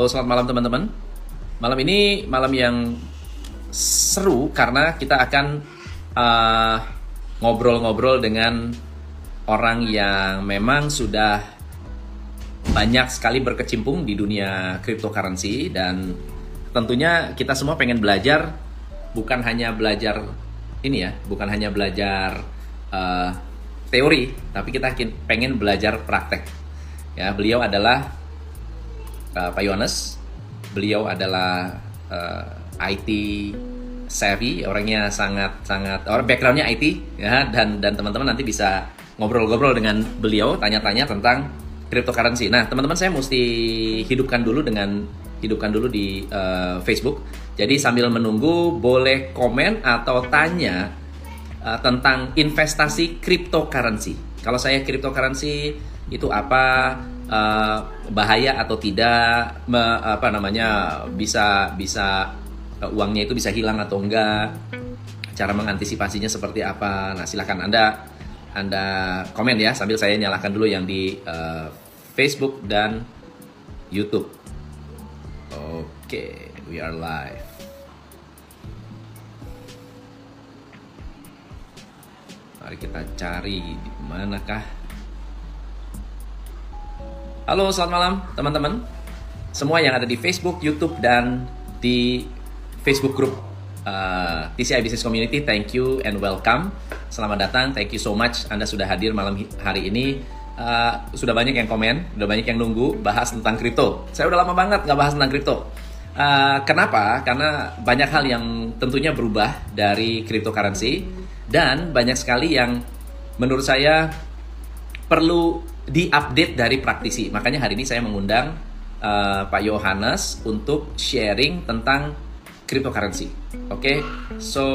Halo, selamat malam teman-teman. Malam ini malam yang seru karena kita akan ngobrol-ngobrol dengan orang yang memang sudah banyak sekali berkecimpung di dunia cryptocurrency, dan tentunya kita semua pengen belajar, bukan hanya belajar ini ya, bukan hanya belajar teori, tapi kita pengen belajar praktek. Ya, beliau adalah Pak Yohanes. Beliau adalah IT savvy, orangnya sangat backgroundnya IT ya, dan teman-teman nanti bisa ngobrol-ngobrol dengan beliau, tanya-tanya tentang cryptocurrency. Nah, teman-teman, saya mesti hidupkan dulu di Facebook. Jadi sambil menunggu boleh komen atau tanya tentang investasi cryptocurrency. Kalau saya cryptocurrency itu apa? Bahaya atau tidak, bisa uangnya itu bisa hilang atau enggak, cara mengantisipasinya seperti apa. Nah, silakan Anda komen ya, sambil saya nyalakan dulu yang di Facebook dan YouTube. Oke, we are live. Mari kita cari di manakah. Halo, selamat malam teman-teman semua yang ada di Facebook, YouTube, dan di Facebook group TCI Business Community. Thank you and welcome. Selamat datang, thank you so much. Anda sudah hadir malam hari ini. Sudah banyak yang komen, sudah banyak yang nunggu bahas tentang kripto. Saya udah lama banget nggak bahas tentang kripto. Kenapa? Karena banyak hal yang tentunya berubah dari cryptocurrency, dan banyak sekali yang menurut saya perlu diupdate dari praktisi. Makanya hari ini saya mengundang Pak Yohanes untuk sharing tentang cryptocurrency. Oke, so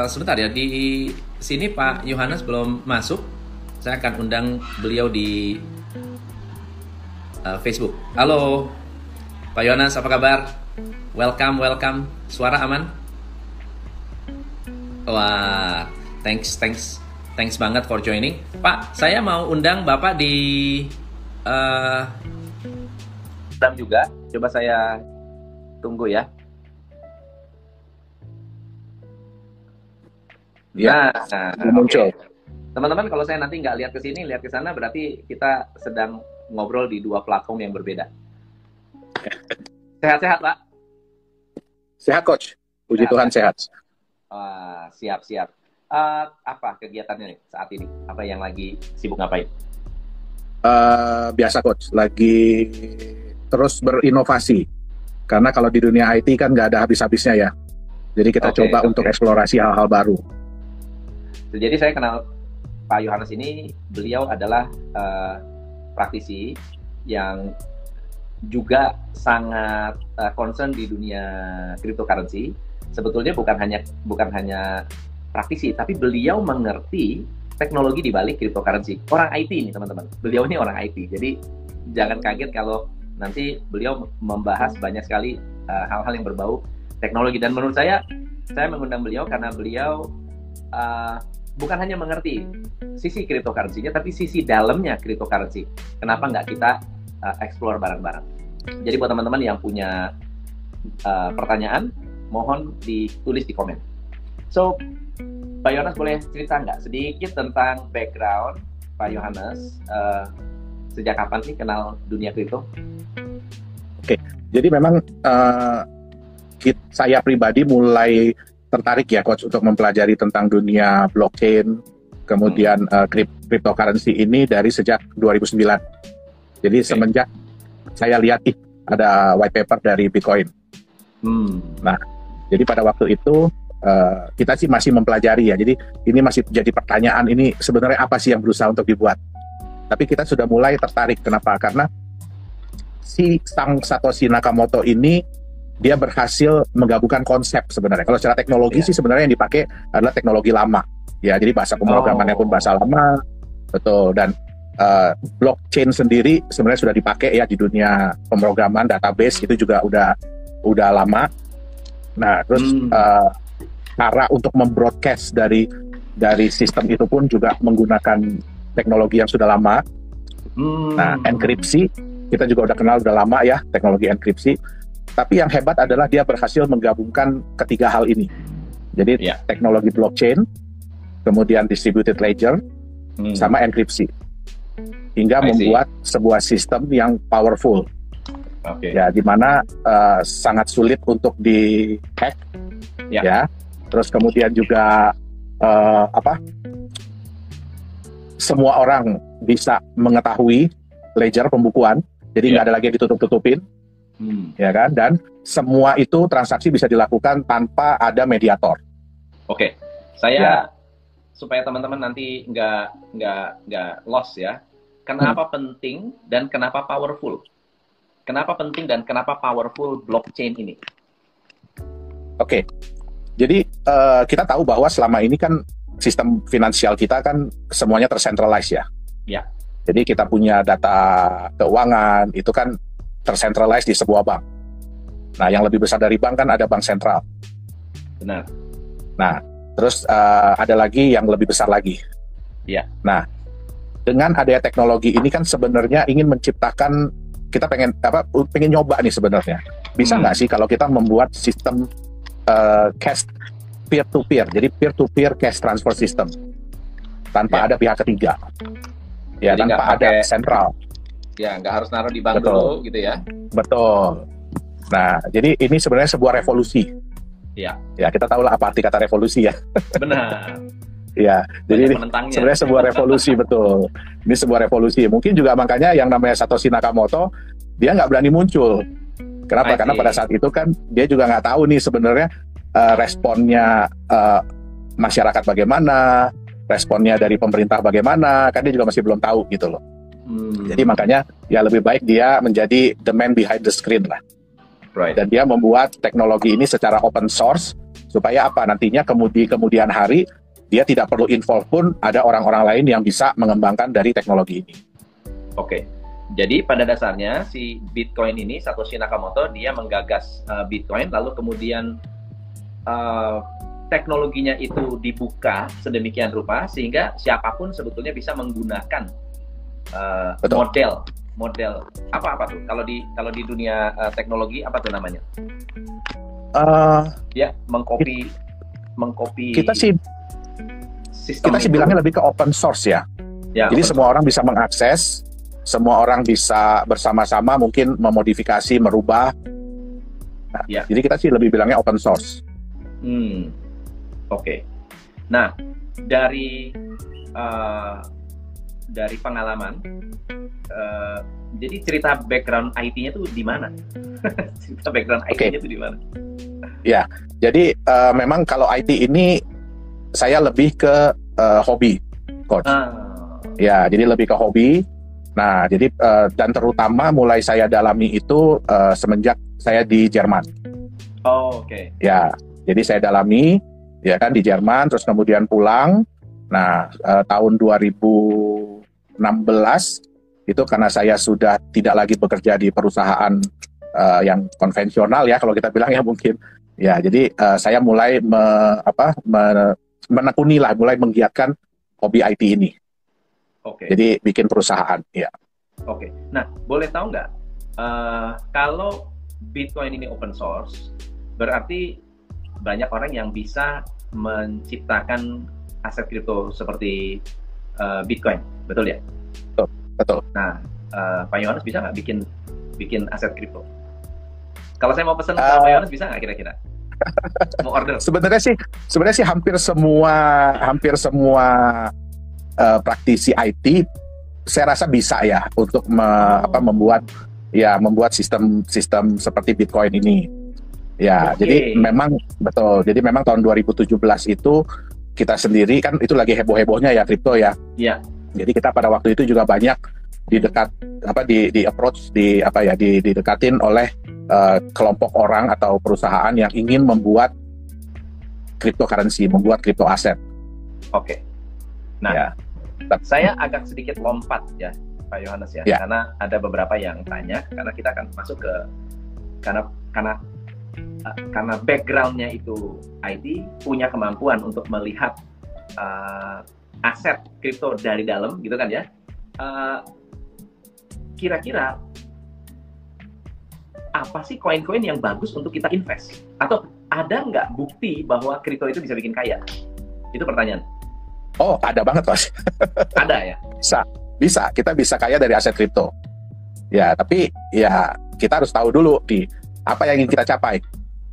sebentar ya, di sini Pak Yohanes belum masuk. Saya akan undang beliau di Facebook. Halo Pak Yohanes, apa kabar? Welcome. Suara aman? Wah, thanks banget for joining. Pak, saya mau undang Bapak di undang juga. Coba saya tunggu ya. Ya, muncul. Okay. Teman-teman, kalau saya nanti nggak lihat ke sini, lihat ke sana, berarti kita sedang ngobrol di dua platform yang berbeda. Sehat-sehat, Pak? Sehat, Coach. Puji Tuhan, sehat. Siap. Apa kegiatannya nih saat ini? Apa yang lagi sibuk ngapain? Biasa, Coach. Lagi terus berinovasi. Karena kalau di dunia IT kan nggak ada habis-habisnya ya. Jadi kita coba untuk eksplorasi hal-hal baru. Jadi saya kenal Pak Yohanes ini, beliau adalah praktisi yang juga sangat concern di dunia cryptocurrency. Sebetulnya bukan hanya praktisi, tapi beliau mengerti teknologi di balik cryptocurrency. Orang IT ini, teman-teman. Beliau ini orang IT. Jadi jangan kaget kalau nanti beliau membahas banyak sekali hal-hal yang berbau teknologi. Dan menurut saya mengundang beliau karena beliau bukan hanya mengerti sisi cryptocurrency-nya, tapi sisi dalamnya cryptocurrency. Kenapa nggak kita explore bareng-bareng? Jadi buat teman-teman yang punya pertanyaan, mohon ditulis di komen. So, Pak Yohanes boleh cerita nggak sedikit tentang background Pak Yohanes, sejak kapan sih kenal dunia kripto? Oke, jadi memang saya pribadi mulai tertarik ya, Coach, untuk mempelajari tentang dunia blockchain, kemudian cryptocurrency ini dari sejak 2009. Jadi semenjak saya lihat ada white paper dari Bitcoin. Nah, jadi pada waktu itu kita sih masih mempelajari ya, jadi ini masih jadi pertanyaan, ini sebenarnya apa sih yang berusaha untuk dibuat. Tapi kita sudah mulai tertarik. Kenapa? Karena si sang Satoshi Nakamoto ini dia berhasil menggabungkan konsep sebenarnya. Kalau secara teknologi sih sebenarnya yang dipakai adalah teknologi lama ya, jadi bahasa pemrogramannya pun bahasa lama, betul. Dan blockchain sendiri sebenarnya sudah dipakai ya di dunia pemrograman, database itu juga udah lama. Nah, terus cara untuk membroadcast dari sistem itu pun juga menggunakan teknologi yang sudah lama. Nah, enkripsi kita juga udah kenal udah lama ya teknologi enkripsi. Tapi yang hebat adalah dia berhasil menggabungkan ketiga hal ini. Jadi teknologi blockchain, kemudian distributed ledger, sama enkripsi, hingga membuat sebuah sistem yang powerful. Ya, di mana sangat sulit untuk di-hack, ya. Terus kemudian juga semua orang bisa mengetahui ledger pembukuan, jadi nggak ada lagi yang ditutup-tutupin, ya kan? Dan semua itu transaksi bisa dilakukan tanpa ada mediator. Oke, saya supaya teman-teman nanti nggak lost ya. Kenapa penting dan kenapa powerful? Kenapa penting dan kenapa powerful blockchain ini? Oke, jadi kita tahu bahwa selama ini kan sistem finansial kita kan semuanya tercentralized ya. Ya. Jadi kita punya data keuangan itu kan tercentralized di sebuah bank. Nah, yang lebih besar dari bank kan ada bank sentral. Benar. Nah, terus ada lagi yang lebih besar lagi. Ya. Nah, dengan adanya teknologi ini kan sebenarnya ingin menciptakan, kita pengen nyoba nih sebenarnya. Bisa nggak sih kalau kita membuat sistem cash peer-to-peer, jadi peer-to-peer cash transfer system tanpa ada pihak ketiga. Ya, jadi tanpa ada sentral. Ya, nggak harus naruh di bank dulu gitu ya. Betul. Nah, jadi ini sebenarnya sebuah revolusi. Ya. Ya, kita tahu lah apa arti kata revolusi ya. Benar. Ya, jadi ini sebenarnya sebuah revolusi, betul. Ini sebuah revolusi. Mungkin juga makanya yang namanya Satoshi Nakamoto, dia nggak berani muncul. Kenapa? Karena pada saat itu kan dia juga nggak tahu nih sebenarnya responnya masyarakat bagaimana, responnya dari pemerintah bagaimana, kan dia juga masih belum tahu gitu loh. Jadi makanya ya lebih baik dia menjadi the man behind the screen lah. Right. Dan dia membuat teknologi ini secara open source supaya apa, nantinya kemudian hari dia tidak perlu involve pun ada orang-orang lain yang bisa mengembangkan dari teknologi ini. Oke. Jadi pada dasarnya si Bitcoin ini, Satoshi Nakamoto, dia menggagas Bitcoin, lalu kemudian teknologinya itu dibuka sedemikian rupa sehingga siapapun sebetulnya bisa menggunakan model apa tuh kalau di dunia teknologi apa tuh namanya? Ya, mengcopy kita sih bilangnya lebih ke open source ya. Jadi semua orang bisa mengakses, semua orang bisa bersama-sama mungkin memodifikasi, merubah. Nah, jadi kita sih lebih bilangnya open source. Oke. Nah, dari pengalaman, jadi cerita background IT-nya tuh di mana? Cerita background IT-nya tuh di mana? Ya, jadi memang kalau IT ini saya lebih ke hobi, coach. Ya, jadi lebih ke hobi. Nah, jadi dan terutama mulai saya dalami itu semenjak saya di Jerman. Oh, oke. Ya, jadi saya dalami ya kan di Jerman, terus kemudian pulang. Nah, tahun 2016 itu karena saya sudah tidak lagi bekerja di perusahaan yang konvensional ya kalau kita bilang ya mungkin. Ya, jadi saya mulai menekuni lah, mulai menggiatkan hobi IT ini. Oke. Jadi bikin perusahaan, ya. Oke. Nah, boleh tahu nggak kalau Bitcoin ini open source, berarti banyak orang yang bisa menciptakan aset kripto seperti Bitcoin, betul ya? Betul. Nah, Pak Yohanes bisa nggak bikin aset kripto? Kalau saya mau pesan ke Pak Yohanes bisa nggak kira-kira? Mau order? Sebenarnya sih hampir semua praktisi IT saya rasa bisa ya untuk membuat sistem seperti Bitcoin ini. Ya, jadi memang betul. Jadi memang tahun 2017 itu kita sendiri kan itu lagi heboh-hebohnya ya kripto ya. Iya. Jadi kita pada waktu itu juga banyak didekatin oleh kelompok orang atau perusahaan yang ingin membuat cryptocurrency, membuat crypto aset. Oke. Nah, ya. Saya agak sedikit lompat ya, Pak Yohanes ya, karena ada beberapa yang tanya, karena kita akan masuk ke karena backgroundnya itu IT, punya kemampuan untuk melihat aset kripto dari dalam, gitu kan ya. Kira-kira apa sih koin-koin yang bagus untuk kita invest? Atau ada nggak bukti bahwa kripto itu bisa bikin kaya? Itu pertanyaan. Oh, ada banget, Coach. Ada ya? Bisa. Kita bisa kaya dari aset kripto. Ya, tapi ya kita harus tahu dulu di apa yang ingin kita capai.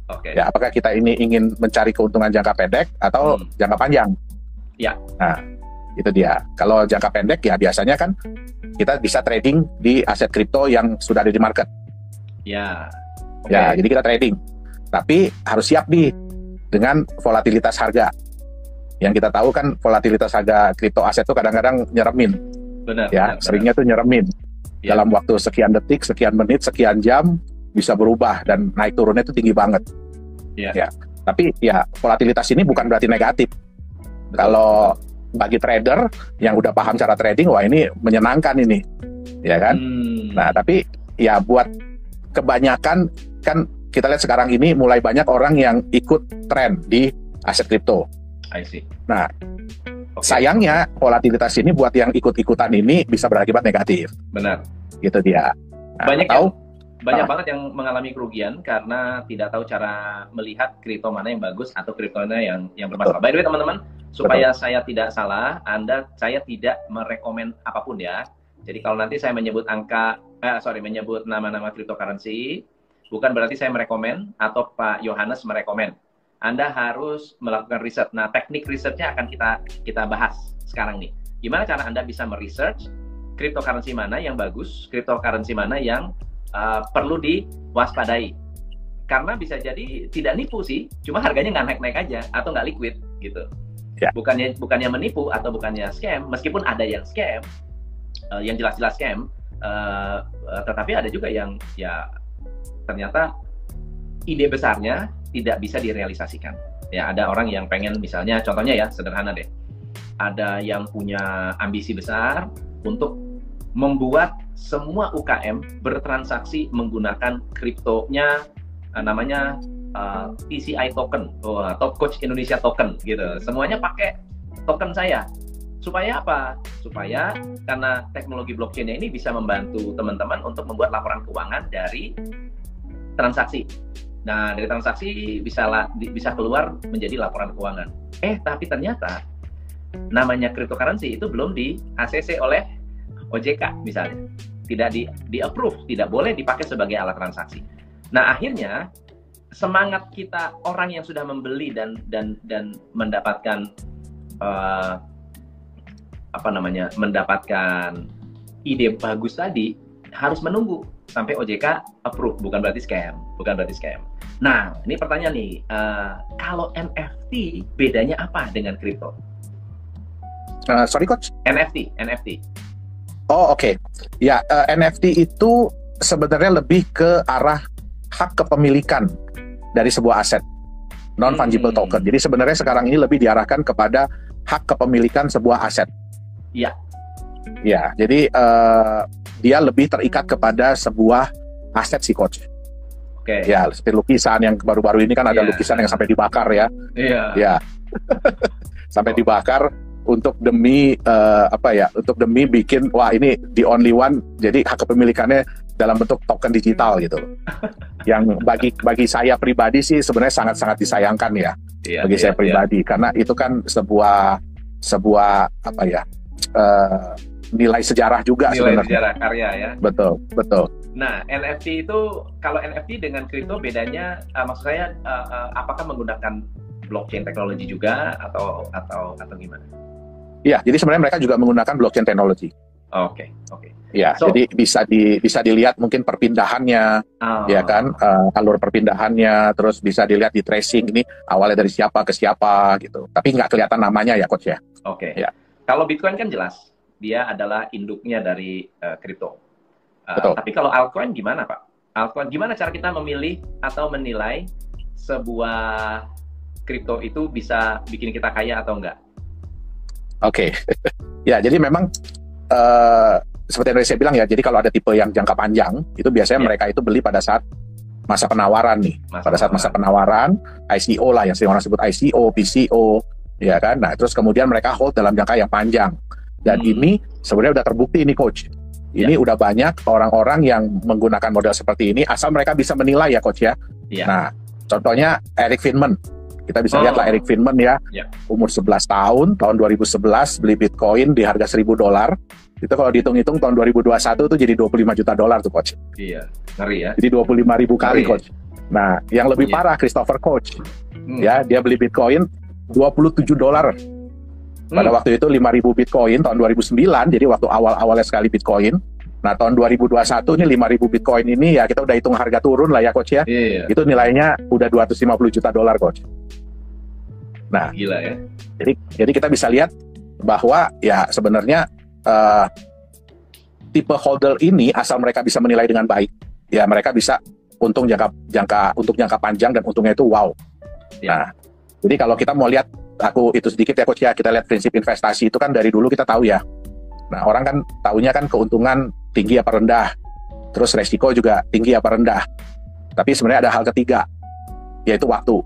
Oke. Ya, apakah kita ini ingin mencari keuntungan jangka pendek atau jangka panjang? Ya. Nah, itu dia. Kalau jangka pendek ya biasanya kan kita bisa trading di aset kripto yang sudah ada di market. Ya. Ya, jadi kita trading. Tapi harus siap dengan volatilitas harga. Yang kita tahu kan volatilitas harga kripto aset itu kadang-kadang nyeremin. Benar. Ya, seringnya tuh nyeremin. Ya. Dalam waktu sekian detik, sekian menit, sekian jam bisa berubah dan naik turunnya itu tinggi banget. Ya. Ya. Tapi ya volatilitas ini bukan berarti negatif. Kalau bagi trader yang udah paham cara trading, wah ini menyenangkan ini, ya kan? Nah, tapi ya buat kebanyakan kan kita lihat sekarang ini mulai banyak orang yang ikut tren di aset kripto. I see. Nah, sayangnya volatilitas ini buat yang ikut-ikutan ini bisa berakibat negatif. Benar. Gitu dia. Nah, banyak banget yang mengalami kerugian karena tidak tahu cara melihat kripto mana yang bagus atau kripto mana yang bermasalah. By the way, teman-teman, supaya saya tidak salah, saya tidak merekomen apapun ya. Jadi kalau nanti saya menyebut menyebut nama-nama cryptocurrency, bukan berarti saya merekomen atau Pak Yohanes merekomen. Anda harus melakukan riset. Nah, teknik risetnya akan kita bahas sekarang nih. Gimana cara Anda bisa meresearch cryptocurrency mana yang bagus, cryptocurrency mana yang perlu diwaspadai. Karena bisa jadi tidak nipu sih, cuma harganya nggak naik-naik aja atau nggak liquid gitu. Ya. Bukannya menipu atau bukannya scam, meskipun ada yang scam, yang jelas-jelas scam, tetapi ada juga yang ya ternyata ide besarnya tidak bisa direalisasikan. Ya, ada orang yang pengen, misalnya contohnya ya sederhana deh, ada yang punya ambisi besar untuk membuat semua UKM bertransaksi menggunakan kriptonya, namanya TCI token, Top Coach Indonesia token gitu. Semuanya pakai token saya. Supaya apa? Supaya karena teknologi blockchain-nya ini bisa membantu teman-teman untuk membuat laporan keuangan dari transaksi. Nah, dari transaksi bisa keluar menjadi laporan keuangan. Tapi ternyata namanya cryptocurrency itu belum di ACC oleh OJK misalnya. Tidak di approve, tidak boleh dipakai sebagai alat transaksi. Nah, akhirnya semangat kita orang yang sudah membeli dan mendapatkan mendapatkan ide bagus tadi harus menunggu sampai OJK approve, bukan berarti scam. Nah, ini pertanyaan nih, kalau NFT bedanya apa dengan kripto? Sorry Coach? NFT. Oh, oke. Ya, NFT itu sebenarnya lebih ke arah hak kepemilikan dari sebuah aset, non-fungible token. Jadi sebenarnya sekarang ini lebih diarahkan kepada hak kepemilikan sebuah aset. Iya. Ya, jadi dia lebih terikat kepada sebuah aset sih Coach. Oke. Ya, seperti lukisan yang baru-baru ini kan ada lukisan yang sampai dibakar ya. Iya. Ya. Sampai dibakar untuk demi untuk demi bikin, wah ini the only one, jadi hak kepemilikannya dalam bentuk token digital gitu. Yang bagi saya pribadi sih sebenarnya sangat-sangat disayangkan ya. Bagi saya pribadi, karena itu kan sebuah nilai sejarah juga sebenarnya. Nilai sejarah karya ya. Betul. Nah, NFT itu, kalau NFT dengan kripto bedanya, maksud saya apakah menggunakan blockchain teknologi juga atau gimana? Iya, jadi sebenarnya mereka juga menggunakan blockchain teknologi. Oke. Ya, jadi bisa dilihat mungkin perpindahannya, ya kan, alur perpindahannya, terus bisa dilihat di tracing ini awalnya dari siapa ke siapa gitu. Tapi nggak kelihatan namanya ya Coach ya. Oke. Ya. Kalau Bitcoin kan jelas, dia adalah induknya dari kripto. Betul. Tapi kalau altcoin gimana Pak? Altcoin gimana cara kita memilih atau menilai sebuah kripto itu bisa bikin kita kaya atau enggak? Oke. Ya, jadi memang seperti yang saya bilang ya, jadi kalau ada tipe yang jangka panjang, itu biasanya mereka itu beli pada saat masa penawaran nih. Pada saat masa penawaran, ICO lah yang sering orang sebut ICO, PCO, ya kan. Nah, terus kemudian mereka hold dalam jangka yang panjang. Dan ini sebenarnya udah terbukti ini Coach. Ini udah banyak orang-orang yang menggunakan model seperti ini, asal mereka bisa menilai ya coach ya. Nah, contohnya Eric Friedman. Kita bisa lihat lah Eric Friedman ya, umur 11 tahun, tahun 2011 beli Bitcoin di harga $1.000. Itu kalau dihitung-hitung tahun 2021 tuh jadi $25 juta tuh coach. Iya, ngeri ya. Jadi 25.000 kali coach. Nah, yang lebih parah Christopher Koch. Ya, dia beli Bitcoin $27. Pada waktu itu 5.000 Bitcoin tahun 2009, jadi waktu awal-awalnya sekali Bitcoin. Nah, tahun 2021 ini 5.000 Bitcoin ini ya kita udah hitung harga turun lah ya coach ya. Itu nilainya udah $250 juta coach. Nah, gila ya. Jadi kita bisa lihat bahwa ya sebenarnya tipe holder ini asal mereka bisa menilai dengan baik, ya mereka bisa untung jangka panjang dan untungnya itu wow. Nah, jadi kalau kita mau lihat aku itu sedikit ya coach ya, kita lihat prinsip investasi itu kan dari dulu kita tahu ya. Nah, orang kan taunya kan keuntungan tinggi apa rendah, terus resiko juga tinggi apa rendah. Tapi sebenarnya ada hal ketiga, yaitu waktu.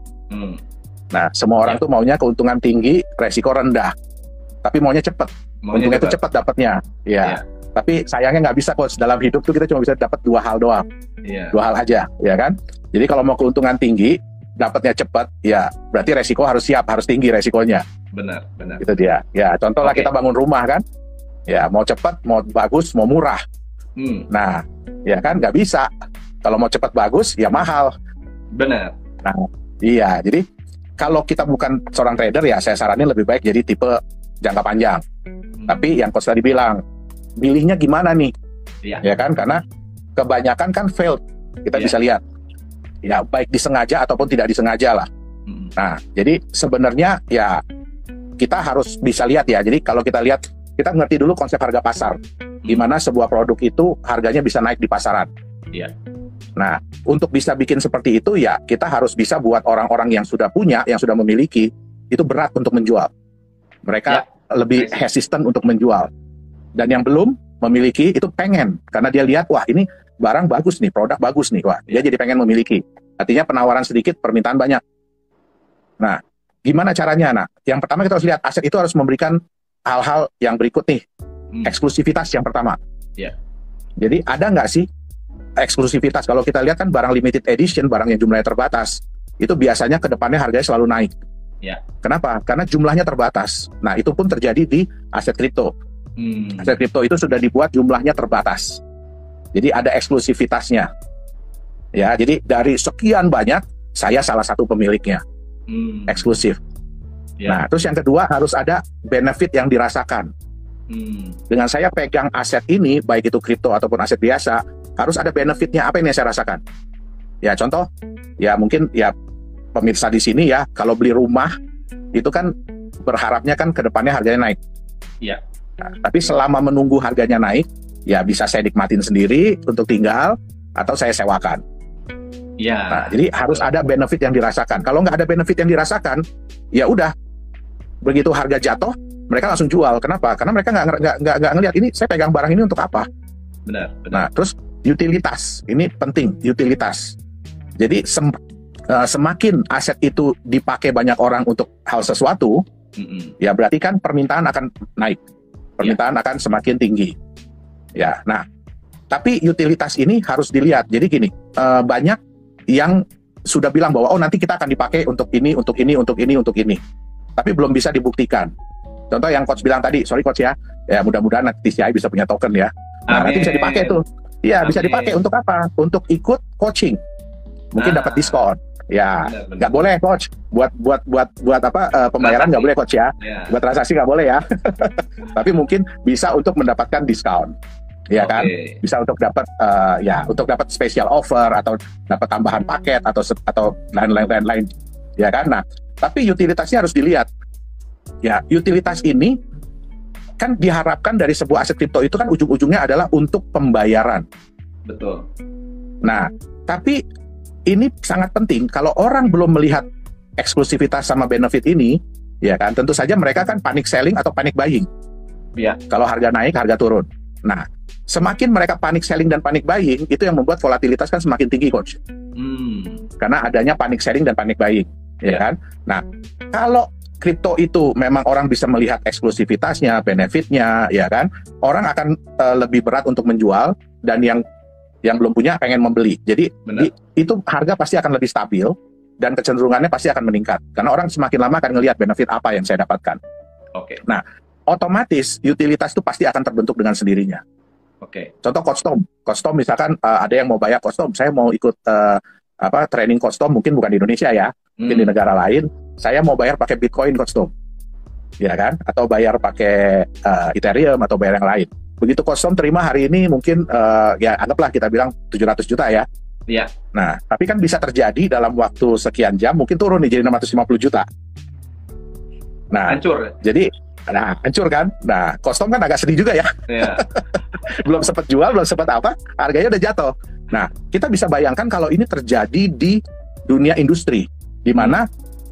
Nah, semua orang tuh maunya keuntungan tinggi, resiko rendah, tapi maunya cepat. Untungnya itu cepat dapatnya, ya. Tapi sayangnya nggak bisa coach, dalam hidup tuh kita cuma bisa dapat 2 hal doang, 2 hal aja, ya kan? Jadi kalau mau keuntungan tinggi, dapatnya cepat, ya berarti resiko harus siap, harus tinggi resikonya. Benar. Itu dia. Ya, contoh lah kita bangun rumah kan, ya mau cepat, mau bagus, mau murah. Nah, ya kan nggak bisa. Kalau mau cepat bagus, ya mahal. Benar. Nah, iya. Jadi kalau kita bukan seorang trader ya, saya saranin lebih baik jadi tipe jangka panjang. Tapi yang coach tadi bilang, milihnya gimana nih? Ya kan, karena kebanyakan kan failed. Kita bisa lihat. Ya, baik disengaja ataupun tidak disengaja lah. Nah, jadi sebenarnya ya kita harus bisa lihat ya. Jadi kalau kita lihat, kita ngerti dulu konsep harga pasar. Gimana sebuah produk itu harganya bisa naik di pasaran. Nah, untuk bisa bikin seperti itu ya kita harus bisa buat orang-orang yang sudah punya, yang sudah memiliki, itu berat untuk menjual. Mereka lebih hesitant untuk menjual. Dan yang belum memiliki itu pengen, karena dia lihat, wah ini barang bagus nih, produk bagus nih, wah dia jadi pengen memiliki. Artinya penawaran sedikit, permintaan banyak. Nah, gimana caranya? Nah, yang pertama kita harus lihat aset itu harus memberikan hal-hal yang berikut nih. Eksklusivitas yang pertama. Jadi ada nggak sih eksklusivitas? Kalau kita lihat kan barang limited edition, barang yang jumlahnya terbatas, itu biasanya ke depannya harganya selalu naik. Kenapa? Karena jumlahnya terbatas. Nah, itu pun terjadi di aset kripto. Aset kripto itu sudah dibuat jumlahnya terbatas. Jadi ada eksklusivitasnya. Ya, jadi dari sekian banyak, saya salah satu pemiliknya. Eksklusif. Nah, terus yang kedua harus ada benefit yang dirasakan. Dengan saya pegang aset ini, baik itu kripto ataupun aset biasa, harus ada benefitnya. Apa yang saya rasakan? Ya, contoh, ya mungkin ya pemirsa di sini ya, kalau beli rumah itu kan berharapnya kan ke depannya harganya naik. Nah, tapi selama menunggu harganya naik, ya bisa saya nikmatin sendiri untuk tinggal atau saya sewakan. Nah, jadi harus ada benefit yang dirasakan. Kalau nggak ada benefit yang dirasakan, ya udah, begitu harga jatuh, mereka langsung jual. Kenapa? Karena mereka nggak ngelihat ini saya pegang barang ini untuk apa. Benar. Nah, terus utilitas ini penting, utilitas. Jadi semakin aset itu dipakai banyak orang untuk hal sesuatu, ya berarti kan permintaan akan naik, permintaan akan semakin tinggi. Ya, nah, tapi utilitas ini harus dilihat. Jadi gini, banyak yang sudah bilang bahwa oh nanti kita akan dipakai untuk ini, untuk ini, untuk ini, untuk ini, tapi belum bisa dibuktikan. Contoh yang coach bilang tadi, sorry coach ya, ya mudah-mudahan nanti TCI bisa punya token ya. Nah, nanti bisa dipakai tuh. Iya, bisa dipakai untuk apa? Untuk ikut coaching, mungkin dapat diskon. Ya, nggak boleh coach. Buat apa? Pembayaran nggak boleh coach ya. Buat transaksi nggak boleh ya. Tapi mungkin bisa untuk mendapatkan diskon. Ya kan, bisa untuk dapat untuk dapat special offer atau dapat tambahan paket atau lain-lain, ya kan. Nah, tapi utilitasnya harus dilihat. Ya, utilitas ini kan diharapkan dari sebuah aset kripto itu kan ujung-ujungnya adalah untuk pembayaran. Betul. Nah, tapi ini sangat penting kalau orang belum melihat eksklusivitas sama benefit ini, ya kan, tentu saja mereka kan panic selling atau panic buying. Kalau harga naik, harga turun. Nah, semakin mereka panic selling dan panic buying, itu yang membuat volatilitas kan semakin tinggi, coach. Karena adanya panic selling dan panic buying, ya kan? Nah, kalau kripto itu memang orang bisa melihat eksklusivitasnya, benefitnya, ya kan, orang akan lebih berat untuk menjual, dan yang belum punya pengen membeli. Jadi itu harga pasti akan lebih stabil dan kecenderungannya pasti akan meningkat karena orang semakin lama akan ngelihat benefit apa yang saya dapatkan. Nah, otomatis utilitas itu pasti akan terbentuk dengan sendirinya. Contoh custom misalkan ada yang mau bayar custom, saya mau ikut training custom, mungkin bukan di Indonesia ya, mungkin di negara lain, saya mau bayar pakai Bitcoin custom, ya kan, atau bayar pakai Ethereum atau bayar yang lain. Begitu custom terima hari ini mungkin ya anggaplah kita bilang 700 juta ya. Iya. Nah, tapi kan bisa terjadi dalam waktu sekian jam mungkin turun nih jadi 650 juta. Nah, hancur. Jadi hancur kan? Nah, custom kan agak sedih juga ya. Iya. Belum sempat jual, belum sempat apa, harganya udah jatuh. Nah, kita bisa bayangkan kalau ini terjadi di dunia industri, di mana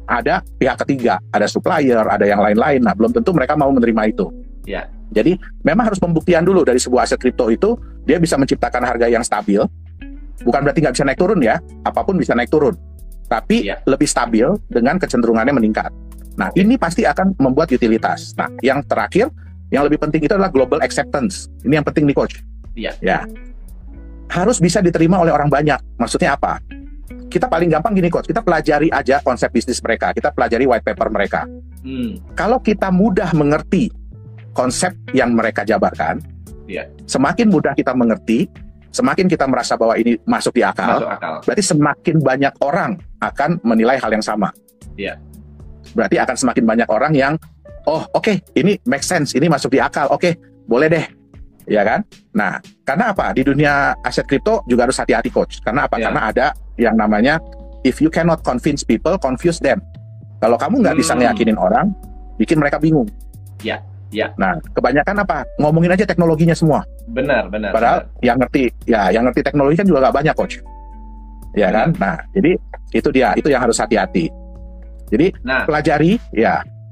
ada pihak ketiga, ada supplier, ada yang lain-lain. Nah, belum tentu mereka mau menerima itu. Iya. Jadi, memang harus pembuktian dulu dari sebuah aset kripto itu, dia bisa menciptakan harga yang stabil. Bukan berarti nggak bisa naik turun ya, apapun bisa naik turun. Tapi lebih stabil dengan kecenderungannya meningkat. Nah, ini pasti akan membuat utilitas. Nah, yang terakhir, yang lebih penting itu adalah global acceptance. Ini yang penting nih, Coach. Iya. Ya. Harus bisa diterima oleh orang banyak. Maksudnya apa? Kita paling gampang gini, Coach. Kita pelajari aja konsep bisnis mereka. Kita pelajari white paper mereka. Kalau kita mudah mengerti konsep yang mereka jabarkan, semakin mudah kita mengerti, semakin kita merasa bahwa ini masuk di akal, berarti semakin banyak orang akan menilai hal yang sama. Berarti akan semakin banyak orang yang, oke, ini make sense, ini masuk di akal, oke, boleh deh, ya kan? Nah, karena apa? Di dunia aset kripto juga harus hati-hati, Coach. Karena apa? Karena ada yang namanya, if you cannot convince people, confuse them. Kalau kamu nggak bisa ngeyakinin orang, bikin mereka bingung. Nah, kebanyakan apa? Ngomongin aja teknologinya semua. Benar. Padahal yang ngerti teknologi kan juga nggak banyak, Coach. Ya kan? Nah, jadi itu dia, itu yang harus hati-hati. Jadi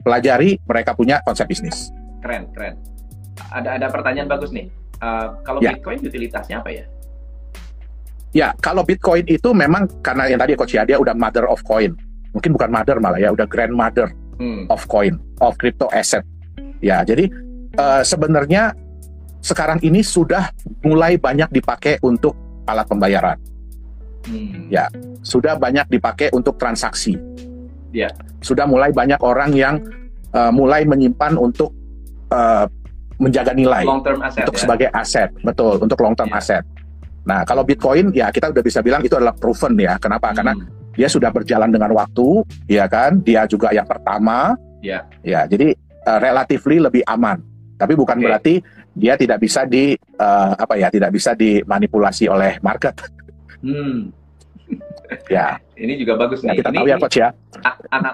pelajari mereka punya konsep bisnis. Keren. Ada pertanyaan bagus nih. Kalau Bitcoin utilitasnya apa ya? Ya, kalau Bitcoin itu memang karena yang tadi Coach ya, dia udah mother of coin. Mungkin bukan mother malah ya, udah grandmother of coin, of crypto asset. Ya, jadi sebenarnya sekarang ini sudah mulai banyak dipakai untuk alat pembayaran. Ya, sudah banyak dipakai untuk transaksi. Sudah mulai banyak orang yang mulai menyimpan untuk menjaga nilai, long term asset, untuk sebagai aset, betul, untuk long term asset. Nah, kalau Bitcoin ya kita udah bisa bilang itu adalah proven ya. Kenapa? Karena dia sudah berjalan dengan waktu, ya kan? Dia juga yang pertama. Ya, jadi relatively lebih aman. Tapi bukan berarti dia tidak bisa tidak bisa dimanipulasi oleh market. Ya. Ini juga bagus nih. Kita tahu ya, Coach ya.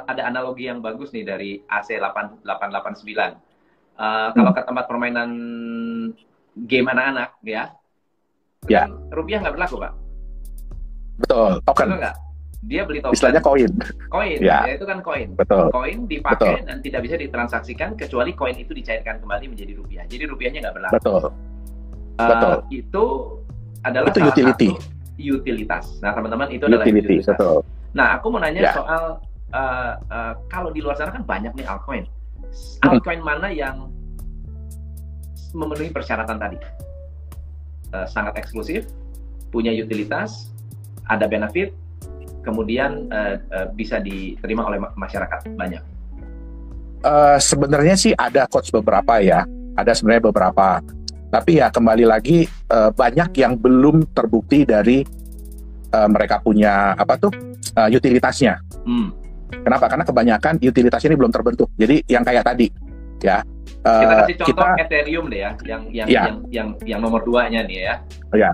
Ada analogi yang bagus nih dari AC889. Kalau ke tempat permainan game anak-anak ya. Rupiah nggak berlaku, Pak. Betul, token. Betul nggak? Dia beli token. Istilahnya koin. Ya itu kan koin. Betul. Koin dipakai dan tidak bisa ditransaksikan kecuali koin itu dicairkan kembali menjadi rupiah. Jadi rupiahnya nggak berlaku. Betul. Itu adalah itu utility. Utilitas. Nah, teman-teman, itu adalah utilitas. Betul. Nah, aku mau nanya soal kalau di luar sana kan banyak nih altcoin. Altcoin mana yang memenuhi persyaratan tadi? Sangat eksklusif, punya utilitas, ada benefit, kemudian bisa diterima oleh masyarakat banyak. Sebenarnya sih ada, Coach, beberapa ya. Ada sebenarnya beberapa. Tapi ya kembali lagi banyak yang belum terbukti dari mereka punya utilitasnya. Kenapa? Karena kebanyakan utilitasnya ini belum terbentuk. Jadi yang kayak tadi, ya. Kita kasih contoh Ethereum deh ya, yang nomor 2-nya nih ya.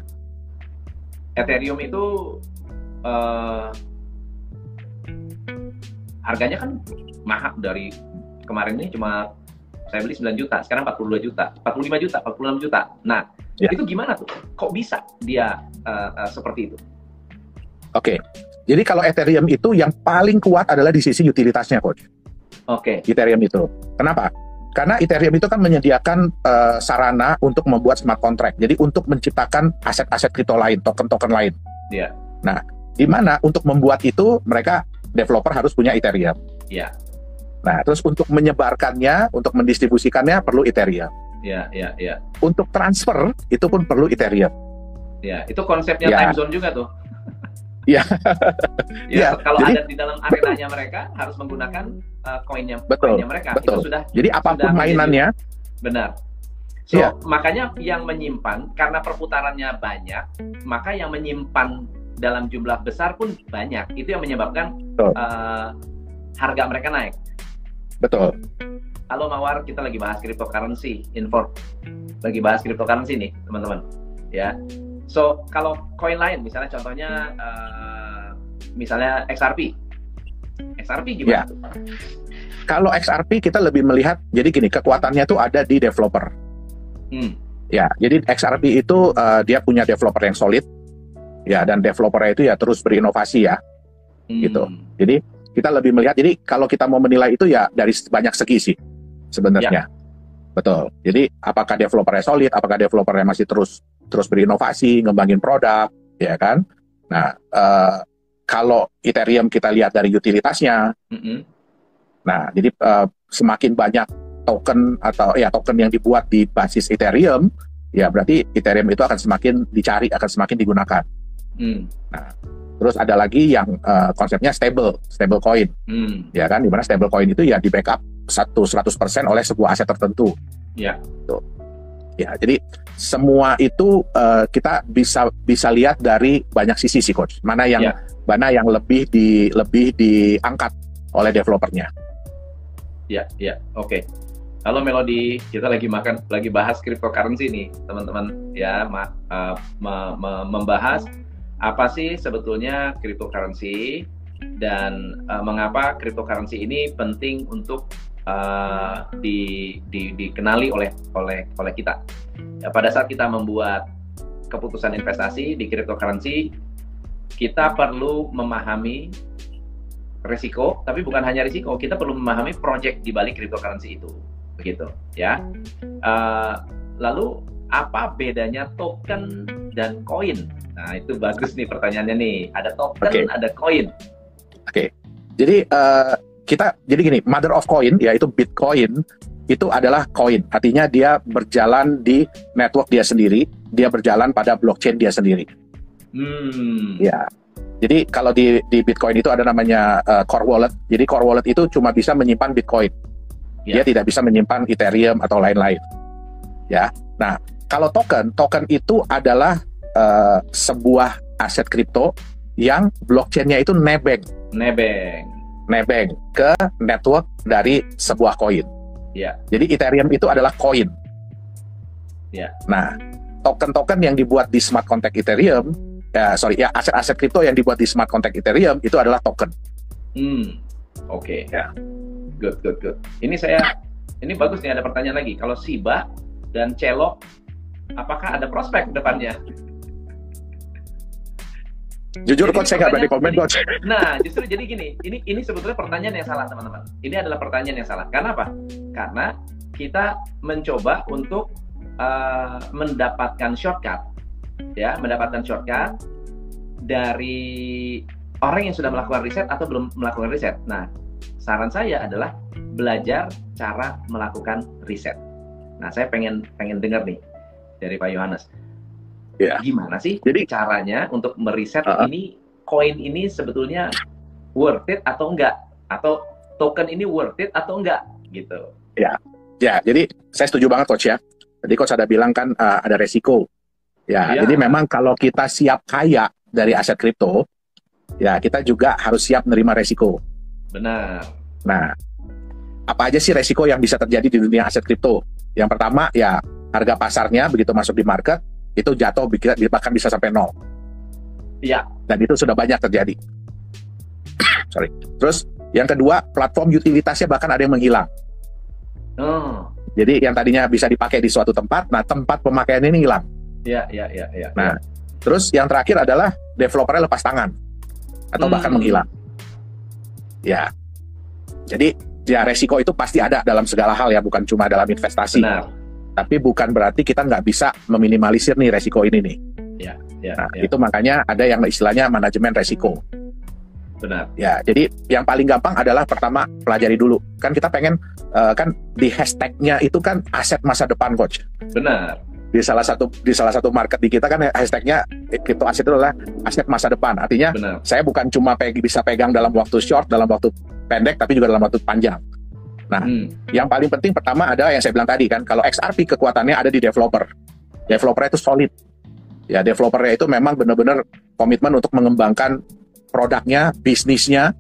Ethereum itu harganya kan mahal, dari kemarin ini cuma saya beli 9 juta, sekarang 42 juta, 45 juta, 46 juta. Nah, itu gimana tuh? Kok bisa dia seperti itu? Oke. Jadi kalau Ethereum itu yang paling kuat adalah di sisi utilitasnya, Coach. Ethereum itu. Kenapa? Karena Ethereum itu kan menyediakan sarana untuk membuat smart contract. Jadi untuk menciptakan aset-aset kripto lain, token-token lain. Nah, di mana untuk membuat itu mereka developer harus punya Ethereum. Nah, terus untuk menyebarkannya, untuk mendistribusikannya perlu Ethereum. Ya, ya, ya. Untuk transfer itu pun perlu Ethereum. Ya, itu konsepnya time zone juga tuh. Iya. Ya, kalau ada di dalam arenanya mereka harus menggunakan koinnya mereka. Betul. Itu sudah. Jadi apapun mainannya. Benar. So, makanya yang menyimpan, karena perputarannya banyak, maka yang menyimpan dalam jumlah besar pun banyak. Itu yang menyebabkan harga mereka naik. Betul. Halo Mawar, kita lagi bahas cryptocurrency, lagi bahas cryptocurrency nih, teman-teman. Ya. So, kalau koin lain, misalnya contohnya, misalnya XRP. XRP gimana? Ya. Kalau XRP kita lebih melihat, jadi gini, kekuatannya tuh ada di developer. Ya, jadi XRP itu dia punya developer yang solid, ya, dan developernya itu ya terus berinovasi ya, gitu. Jadi kita lebih melihat, jadi kalau kita mau menilai itu ya dari banyak segi sih sebenarnya. Betul. Jadi apakah developernya solid, apakah developernya masih terus berinovasi, ngembangin produk, ya kan? Nah, kalau Ethereum kita lihat dari utilitasnya, nah, jadi semakin banyak token atau ya token yang dibuat di basis Ethereum, ya berarti Ethereum itu akan semakin dicari, akan semakin digunakan. Nah, terus ada lagi yang konsepnya stable coin, ya kan, dimana stable coin itu ya di backup 100% oleh sebuah aset tertentu. Ya. Tuh. Ya, jadi semua itu kita bisa lihat dari banyak sisi sih, Coach. Mana yang lebih diangkat oleh developernya. Ya, oke. Halo Melody, kita lagi bahas cryptocurrency nih, teman-teman. Ya, membahas apa sih sebetulnya cryptocurrency dan mengapa cryptocurrency ini penting untuk dikenali oleh kita. Ya, pada saat kita membuat keputusan investasi di cryptocurrency, kita perlu memahami risiko, tapi bukan hanya risiko, kita perlu memahami project di balik cryptocurrency itu, begitu ya. Lalu apa bedanya token dan koin? Nah, itu bagus nih pertanyaannya nih. Ada token, ada koin. Jadi jadi gini, mother of coin yaitu Bitcoin itu adalah koin. Artinya dia berjalan di network dia sendiri, dia berjalan pada blockchain dia sendiri. Ya. Jadi kalau di Bitcoin itu ada namanya core wallet. Jadi core wallet itu cuma bisa menyimpan Bitcoin. Dia tidak bisa menyimpan Ethereum atau lain-lain. Ya. Nah, kalau token itu adalah sebuah aset kripto yang blockchain-nya itu nebeng ke network dari sebuah koin. Jadi Ethereum itu adalah koin. Nah, token-token yang dibuat di smart contract Ethereum, aset-aset kripto yang dibuat di smart contract Ethereum itu adalah token. Ya. Good. Ini bagus nih, ada pertanyaan lagi. Kalau Shiba dan Celo, apakah ada prospek depannya? Jujur, Coach, saya nggak berani komen, Coach. Nah, justru jadi gini, ini sebetulnya pertanyaan yang salah, teman-teman. Ini adalah pertanyaan yang salah. Karena apa? Karena kita mencoba untuk mendapatkan shortcut dari orang yang sudah melakukan riset atau belum melakukan riset. Nah, saran saya adalah belajar cara melakukan riset. Nah, saya pengen dengar nih dari Pak Yohanes. Gimana sih caranya untuk meriset ini koin ini sebetulnya worth it atau enggak, atau token ini worth it atau enggak gitu. Ya, jadi saya setuju banget, Coach, ya. Jadi Coach ada bilang kan ada resiko. Jadi memang kalau kita siap kaya dari aset kripto, ya kita juga harus siap menerima resiko. Benar. Nah, apa aja sih resiko yang bisa terjadi di dunia aset kripto? Yang pertama ya harga pasarnya begitu masuk di market itu jatuh bahkan bisa sampai 0. Dan itu sudah banyak terjadi. Terus yang kedua, platform utilitasnya bahkan ada yang menghilang. Jadi yang tadinya bisa dipakai di suatu tempat, nah tempat pemakaian ini hilang. Nah, terus yang terakhir adalah developernya lepas tangan atau bahkan menghilang. Ya. Jadi ya resiko itu pasti ada dalam segala hal ya, bukan cuma dalam investasi. Benar. Tapi bukan berarti kita nggak bisa meminimalisir nih resiko ini nih. Itu makanya ada yang istilahnya manajemen resiko. Benar. Ya, jadi yang paling gampang adalah pertama pelajari dulu. Kan kita pengen kan di hashtagnya itu kan aset masa depan, coach. Benar. Di salah satu market di kita kan hashtagnya crypto aset itu adalah aset masa depan. Artinya Benar. saya bukan cuma bisa pegang dalam waktu short, dalam waktu pendek, tapi juga dalam waktu panjang. Nah, yang paling penting pertama adalah yang saya bilang tadi kan, kalau XRP kekuatannya ada di developer. Developernya itu solid. Ya, developernya itu memang benar-benar komitmen untuk mengembangkan produknya, bisnisnya,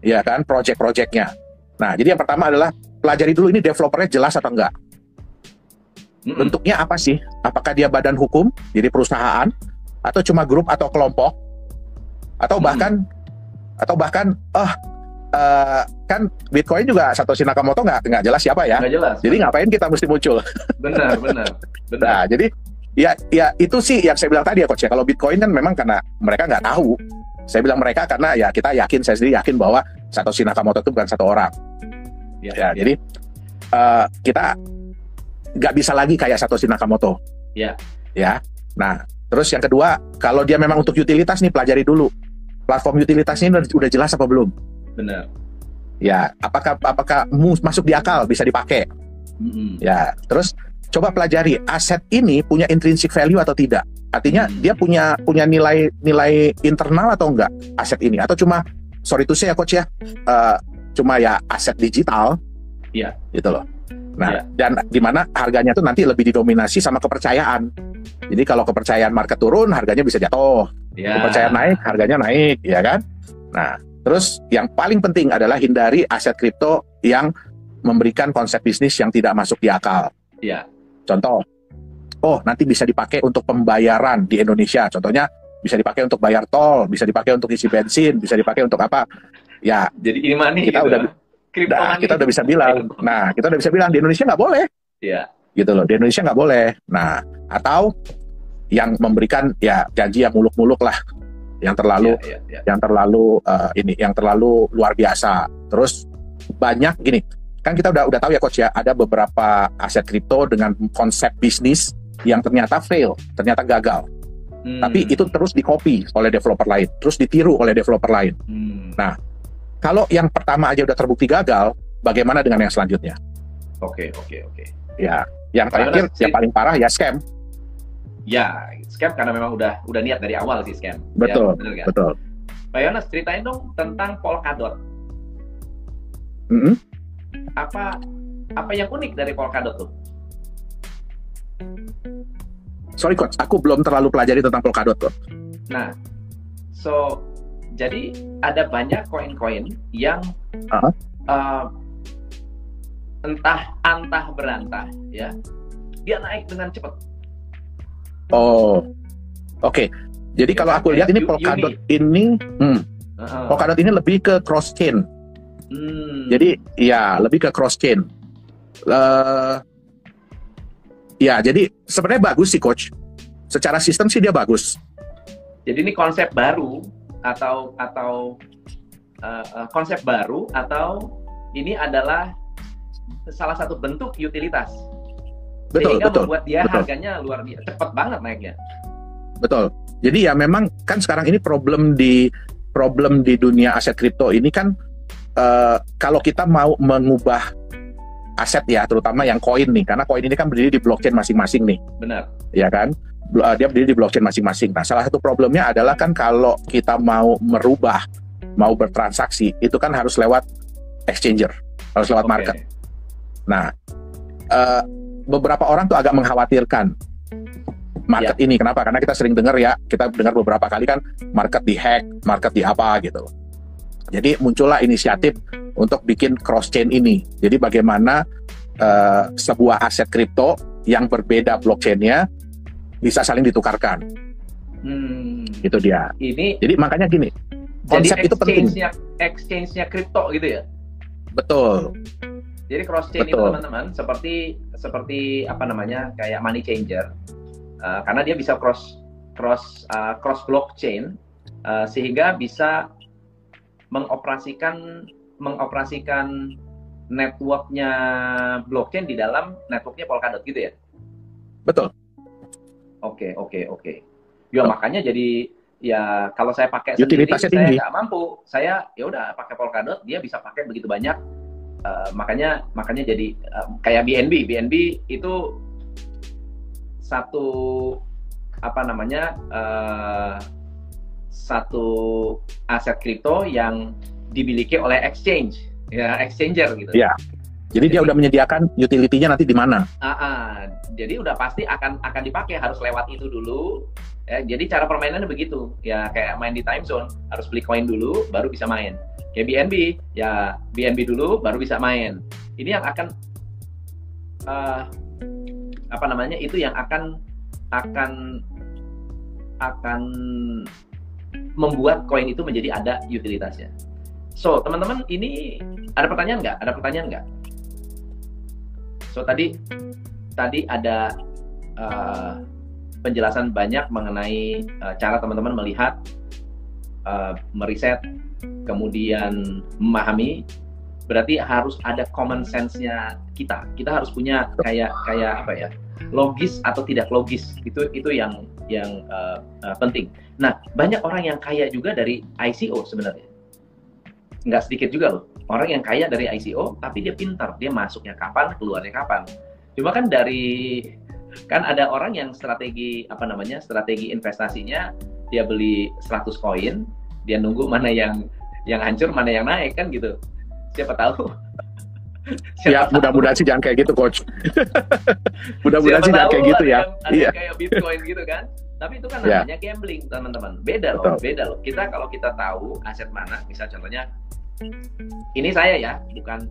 ya kan, project-projectnya. Nah, jadi yang pertama adalah pelajari dulu ini developernya jelas atau enggak. Bentuknya apa sih? Apakah dia badan hukum, jadi perusahaan, atau cuma grup atau kelompok, atau bahkan kan Bitcoin juga Satoshi Nakamoto nggak jelas siapa ya. Nggak jelas. Jadi ngapain kita mesti muncul? Benar. Nah, jadi ya itu sih yang saya bilang tadi ya, coach ya. Kalau Bitcoin kan memang karena mereka nggak tahu. Saya bilang mereka karena ya saya sendiri yakin bahwa Satoshi Nakamoto itu bukan satu orang. Ya, jadi kita nggak bisa lagi kayak Satoshi Nakamoto. Ya. Nah, terus yang kedua, kalau dia memang untuk utilitas nih, pelajari dulu platform utilitasnya udah jelas apa belum. Benar. Ya, apakah masuk di akal, bisa dipakai. Ya, terus coba pelajari aset ini punya intrinsic value atau tidak. Artinya dia punya nilai internal atau enggak aset ini, atau cuma sorry to say ya, coach ya, cuma ya aset digital. Iya. Gitu loh. Nah, dan di mana harganya tuh nanti lebih didominasi sama kepercayaan. Jadi kalau kepercayaan market turun, harganya bisa jatuh. Kepercayaan naik, harganya naik, ya kan? Nah, terus yang paling penting adalah hindari aset kripto yang memberikan konsep bisnis yang tidak masuk di akal. Iya. Contoh, nanti bisa dipakai untuk pembayaran di Indonesia. Contohnya bisa dipakai untuk bayar tol, bisa dipakai untuk isi bensin, bisa dipakai untuk apa? Ya. Jadi ini money kita gitu. kita udah bisa bilang. Nah, kita udah bisa bilang di Indonesia nggak boleh. Iya. Gitu loh. Di Indonesia nggak boleh. Nah, atau yang memberikan ya janji yang muluk-muluk lah, yang terlalu yang terlalu luar biasa. Terus banyak gini. Kan kita udah tahu ya, coach ya, ada beberapa aset kripto dengan konsep bisnis yang ternyata fail, ternyata gagal. Tapi itu terus di-copy oleh developer lain, terus ditiru oleh developer lain. Nah, kalau yang pertama aja udah terbukti gagal, bagaimana dengan yang selanjutnya? Oke. Ya, yang terakhir, yang paling parah ya scam. Ya, scam karena memang udah niat dari awal sih scam. Betul, ya, betul. Pak Yonas, ceritain dong tentang Polkadot. Apa yang unik dari Polkadot tuh? Sorry coach, aku belum terlalu pelajari tentang Polkadot tuh. Nah, jadi ada banyak koin-koin yang antah berantah, ya, dia naik dengan cepat. Oke. Jadi kalau aku lihat ini Polkadot ini, Polkadot ini lebih ke cross chain. Jadi ya lebih ke cross chain. Ya, jadi sebenarnya bagus sih, coach. Secara sistem sih dia bagus. Jadi ini konsep baru atau konsep baru, atau ini adalah salah satu bentuk utilitas. Sehingga membuat dia harganya luar biasa, cepat banget naiknya. Betul. Jadi ya memang kan sekarang ini problem di dunia aset kripto ini kan kalau kita mau mengubah aset ya, terutama yang koin nih, karena koin ini kan berdiri di blockchain masing-masing nih. Benar. Ya kan? Dia berdiri di blockchain masing-masing. Nah, salah satu problemnya adalah kan kalau kita mau merubah, mau bertransaksi, itu kan harus lewat exchanger, harus lewat market. Nah, beberapa orang tuh agak mengkhawatirkan market ini. Kenapa? Karena kita sering dengar ya, kita dengar beberapa kali kan market di-hack, market di apa gitu. Jadi muncullah inisiatif untuk bikin cross-chain ini. Jadi bagaimana sebuah aset kripto yang berbeda blockchain-nya bisa saling ditukarkan. Itu dia. Jadi makanya gini, konsep itu penting. Exchange-nya kripto gitu ya? Betul. Jadi cross-chain itu teman-teman seperti apa namanya, kayak money changer. Karena dia bisa cross blockchain, sehingga bisa mengoperasikan networknya blockchain di dalam networknya Polkadot gitu ya? Betul. Oke. Ya makanya jadi ya kalau saya pakai sendiri Utilitasnya saya tinggi. nggak mampu. Saya ya udah pakai Polkadot, dia bisa pakai begitu banyak. Makanya jadi kayak BNB itu satu apa namanya satu aset kripto yang dimiliki oleh exchange, ya exchanger gitu. Ya. Jadi dia udah menyediakan utility-nya nanti di mana? Jadi udah pasti akan dipakai, harus lewat itu dulu. Ya, jadi cara permainannya begitu. Ya kayak main di time zone, harus beli koin dulu baru bisa main. Kayak BNB, ya BNB dulu baru bisa main. Ini yang akan apa namanya? Itu yang akan membuat koin itu menjadi ada utilitasnya. So, teman-teman, ini ada pertanyaan nggak? Ada pertanyaan nggak? So, tadi ada penjelasan banyak mengenai cara teman-teman melihat, meriset, kemudian memahami. Berarti harus ada common sense-nya kita. Kita harus punya kayak apa ya? Logis atau tidak logis. Itu yang penting. Nah, banyak orang yang kaya juga dari ICO sebenarnya. Nggak sedikit juga loh. Orang yang kaya dari ICO, tapi dia pintar. Dia masuknya kapan, keluarnya kapan. Cuma kan kan ada orang yang strategi investasinya, dia beli 100 koin, dia nunggu mana yang hancur, mana yang naik, kan gitu. Siapa tahu. Ya, mudah-mudahan sih jangan kayak gitu, Coach. Mudah-mudahan sih jangan kayak gitu ya. Iya. Kayak Bitcoin gitu kan. Tapi itu kan namanya gambling, teman-teman. Beda loh. Kalau kita tahu aset mana, misal contohnya, ini saya ya,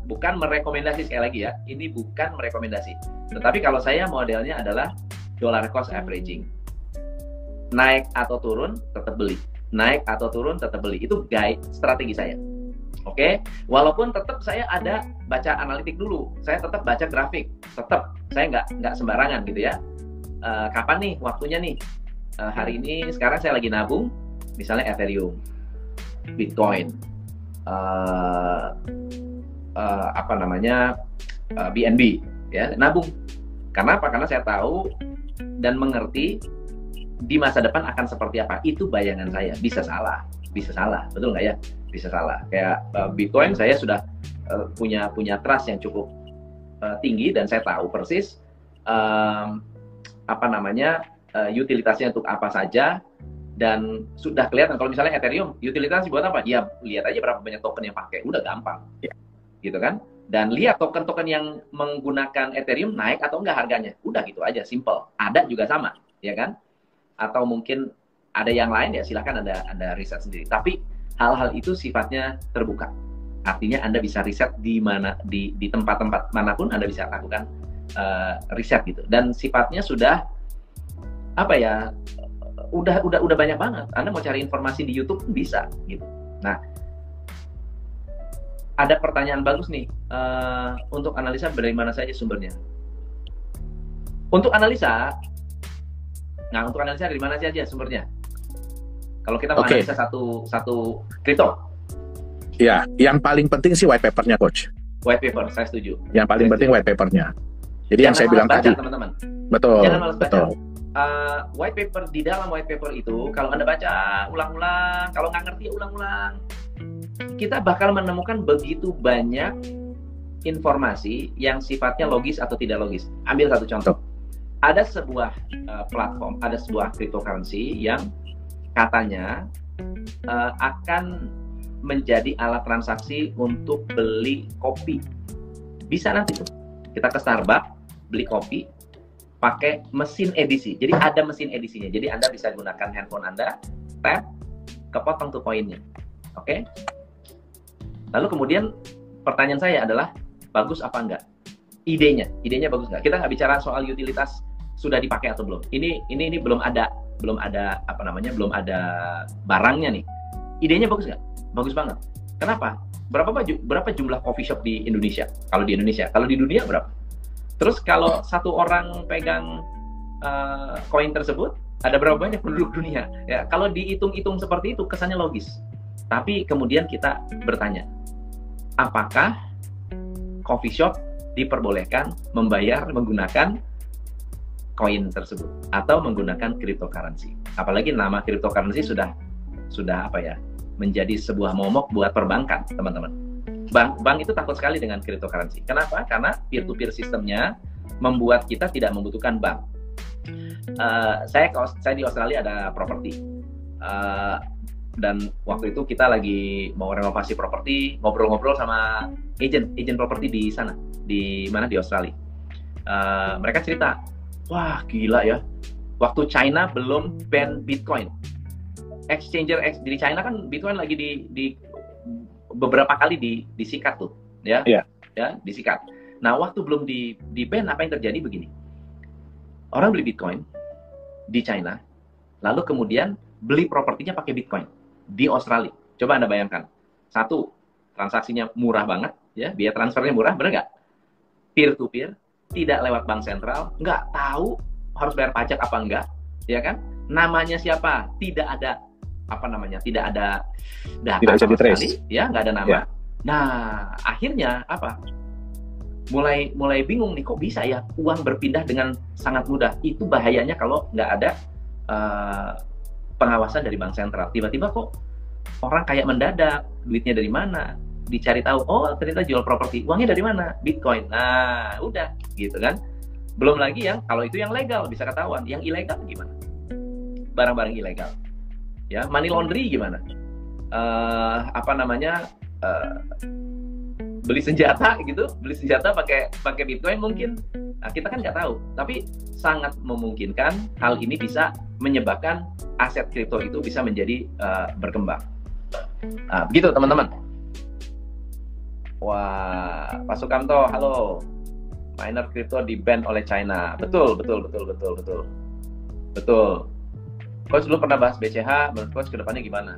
bukan merekomendasi, sekali lagi ya, ini bukan merekomendasi. Tetapi kalau saya modelnya adalah dollar cost averaging. Naik atau turun, tetap beli. Naik atau turun, tetap beli. Itu guide strategi saya. Oke, walaupun tetap saya ada baca analitik dulu, saya tetap baca grafik, tetap saya nggak sembarangan gitu ya. Kapan nih waktunya nih? Hari ini sekarang saya lagi nabung, misalnya Ethereum, Bitcoin, BNB, ya nabung. Karena apa? Karena saya tahu dan mengerti di masa depan akan seperti apa. Itu bayangan saya. Bisa salah, betul nggak ya? Bisa salah. Kayak Bitcoin saya sudah punya trust yang cukup tinggi dan saya tahu persis utilitasnya untuk apa saja, dan sudah kelihatan. Kalau misalnya Ethereum utilitasnya buat apa? Ya lihat aja berapa banyak token yang pakai, udah gampang. Gitu kan? Dan lihat token-token yang menggunakan Ethereum naik atau enggak harganya. Udah gitu aja, simple. Ada juga sama, ya kan? Atau mungkin ada yang lain, ya silahkan Anda riset sendiri. Tapi hal-hal itu sifatnya terbuka. Artinya Anda bisa riset di tempat-tempat manapun Anda bisa lakukan riset gitu. Dan sifatnya sudah udah banyak banget. Anda mau cari informasi di YouTube bisa gitu. Nah, ada pertanyaan bagus nih. Untuk analisa dari mana saja sumbernya? Untuk analisa dari mana saja sumbernya? Kalau kita menganalisa satu kripto. Ya, yang paling penting sih white paper-nya, Coach. White paper, saya setuju. Yang paling penting white paper-nya. Jadi yang saya bilang tadi, teman-teman. Betul. Jangan malas baca. Betul. White paper, di dalam white paper itu, kalau Anda baca ulang-ulang, kalau nggak ngerti ulang-ulang, kita bakal menemukan begitu banyak informasi yang sifatnya logis atau tidak logis. Ambil satu contoh. Ada sebuah platform, ada sebuah cryptocurrency yang katanya akan menjadi alat transaksi untuk beli kopi. Bisa nanti tuh kita ke Starbucks beli kopi pakai mesin edisi. Jadi ada mesin edisinya. Jadi Anda bisa gunakan handphone Anda, tap, kepotong tuh poinnya. Oke? Lalu kemudian pertanyaan saya adalah, bagus apa enggak? Idenya bagus nggak? Kita nggak bicara soal utilitas sudah dipakai atau belum. Ini belum ada belum ada barangnya nih. Idenya bagus nggak? Bagus banget. Kenapa? Berapa jumlah coffee shop di Indonesia? Kalau di Indonesia, kalau di dunia berapa? Terus kalau satu orang pegang koin tersebut, ada berapa banyak penduduk dunia? Ya, kalau dihitung-hitung seperti itu kesannya logis. Tapi kemudian kita bertanya, apakah coffee shop diperbolehkan membayar menggunakan koin tersebut atau menggunakan cryptocurrency. Apalagi nama cryptocurrency sudah apa ya, menjadi sebuah momok buat perbankan, teman-teman. Bank itu takut sekali dengan cryptocurrency. Kenapa? Karena peer-to-peer sistemnya membuat kita tidak membutuhkan bank. Saya di Australia ada properti, dan waktu itu kita lagi mau renovasi properti, ngobrol-ngobrol sama agent properti di sana, di Australia. Mereka cerita, wah gila ya, waktu China belum ban Bitcoin, exchanger di China kan Bitcoin lagi di beberapa kali disikat tuh, ya, disikat. Nah, waktu belum di ban, apa yang terjadi begini? Orang beli Bitcoin di China, lalu kemudian beli propertinya pakai Bitcoin di Australia. Coba Anda bayangkan, satu, transaksinya murah banget, ya, biaya transfernya murah, bener nggak? Peer to peer, tidak lewat bank sentral, nggak tahu harus bayar pajak apa enggak, ya kan? Namanya siapa? Tidak ada tidak ada data tidak bisa sama di-trace. sekali, ya, nggak ada nama. Ya. Nah, akhirnya apa? Mulai bingung nih, kok bisa ya uang berpindah dengan sangat mudah? Itu bahayanya kalau nggak ada pengawasan dari bank sentral. Tiba-tiba kok orang kayak mendadak, duitnya dari mana? Dicari tahu, oh ternyata jual properti, uangnya dari mana? Bitcoin. Nah, udah, gitu kan? Belum lagi yang kalau itu yang legal bisa ketahuan, yang ilegal gimana? Barang-barang ilegal. Ya, money laundry gimana? Beli senjata gitu, beli senjata pakai Bitcoin mungkin. Nah, kita kan nggak tahu, tapi sangat memungkinkan hal ini bisa menyebabkan aset kripto itu bisa menjadi berkembang. Nah, begitu teman-teman. Wah, Pak Sukamto, halo. Miner kripto di-ban oleh China. Betul. Coach dulu pernah bahas BCH, menurut Coach kedepannya gimana?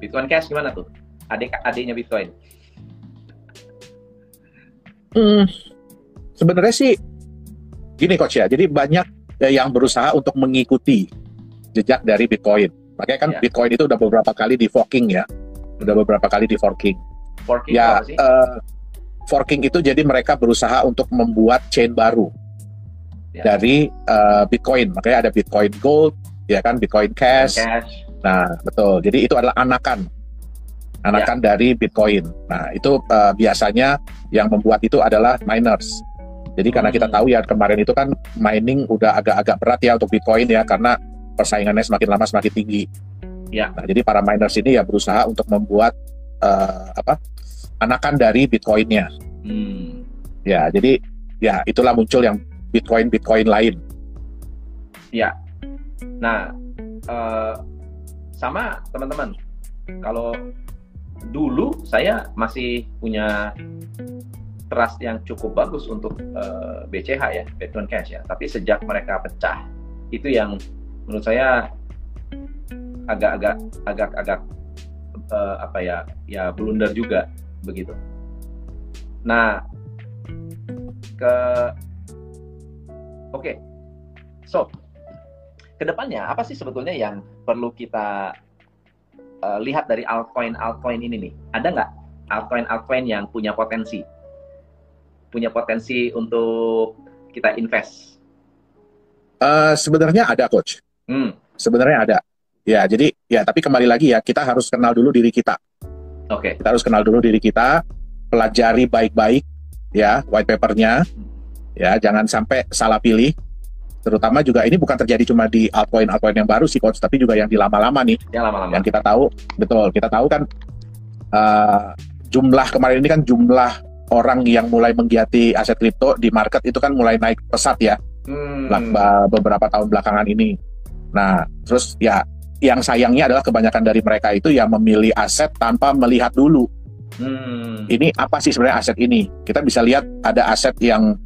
Bitcoin Cash gimana tuh? Adiknya Bitcoin. Sebenarnya sih gini Coach ya, jadi banyak yang berusaha untuk mengikuti jejak dari Bitcoin. Makanya kan Bitcoin itu udah beberapa kali di forking ya, Forking ya, apa sih? Forking itu jadi mereka berusaha untuk membuat chain baru dari Bitcoin. Makanya ada Bitcoin Gold, ya kan, Bitcoin Cash. Nah, betul. Jadi itu adalah anakan dari Bitcoin. Nah, itu biasanya yang membuat itu adalah miners. Jadi karena kita tahu ya kemarin itu kan mining udah agak-agak berat ya untuk Bitcoin ya, karena persaingannya semakin lama semakin tinggi. Ya. Nah, jadi para miners ini ya berusaha untuk membuat anakan dari Bitcoin-nya. Ya, jadi ya itulah muncul yang Bitcoin lain. Ya. Nah, sama teman-teman, kalau dulu saya masih punya trust yang cukup bagus untuk BCH ya, Bitcoin Cash ya. Tapi sejak mereka pecah, itu yang menurut saya agak blunder juga begitu. Nah, so kedepannya apa sih sebetulnya yang perlu kita lihat dari altcoin ini nih? Ada nggak altcoin yang punya potensi untuk kita invest? Sebenarnya ada, Coach. Sebenarnya ada. Ya, jadi ya, tapi kembali lagi ya, kita harus kenal dulu diri kita. Oke. Kita harus kenal dulu diri kita, pelajari baik-baik ya white papernya, ya, jangan sampai salah pilih. Terutama juga ini bukan terjadi cuma di altcoin yang baru sih Coach, tapi juga yang di lama-lama nih. Yang lama-lama. Yang kita tahu, betul, kita tahu kan jumlah kemarin ini kan jumlah orang yang mulai menggiati aset kripto di market itu kan mulai naik pesat ya, beberapa tahun belakangan ini. Nah, terus ya yang sayangnya adalah kebanyakan dari mereka itu yang memilih aset tanpa melihat dulu. Ini apa sih sebenarnya aset ini? Kita bisa lihat ada aset yang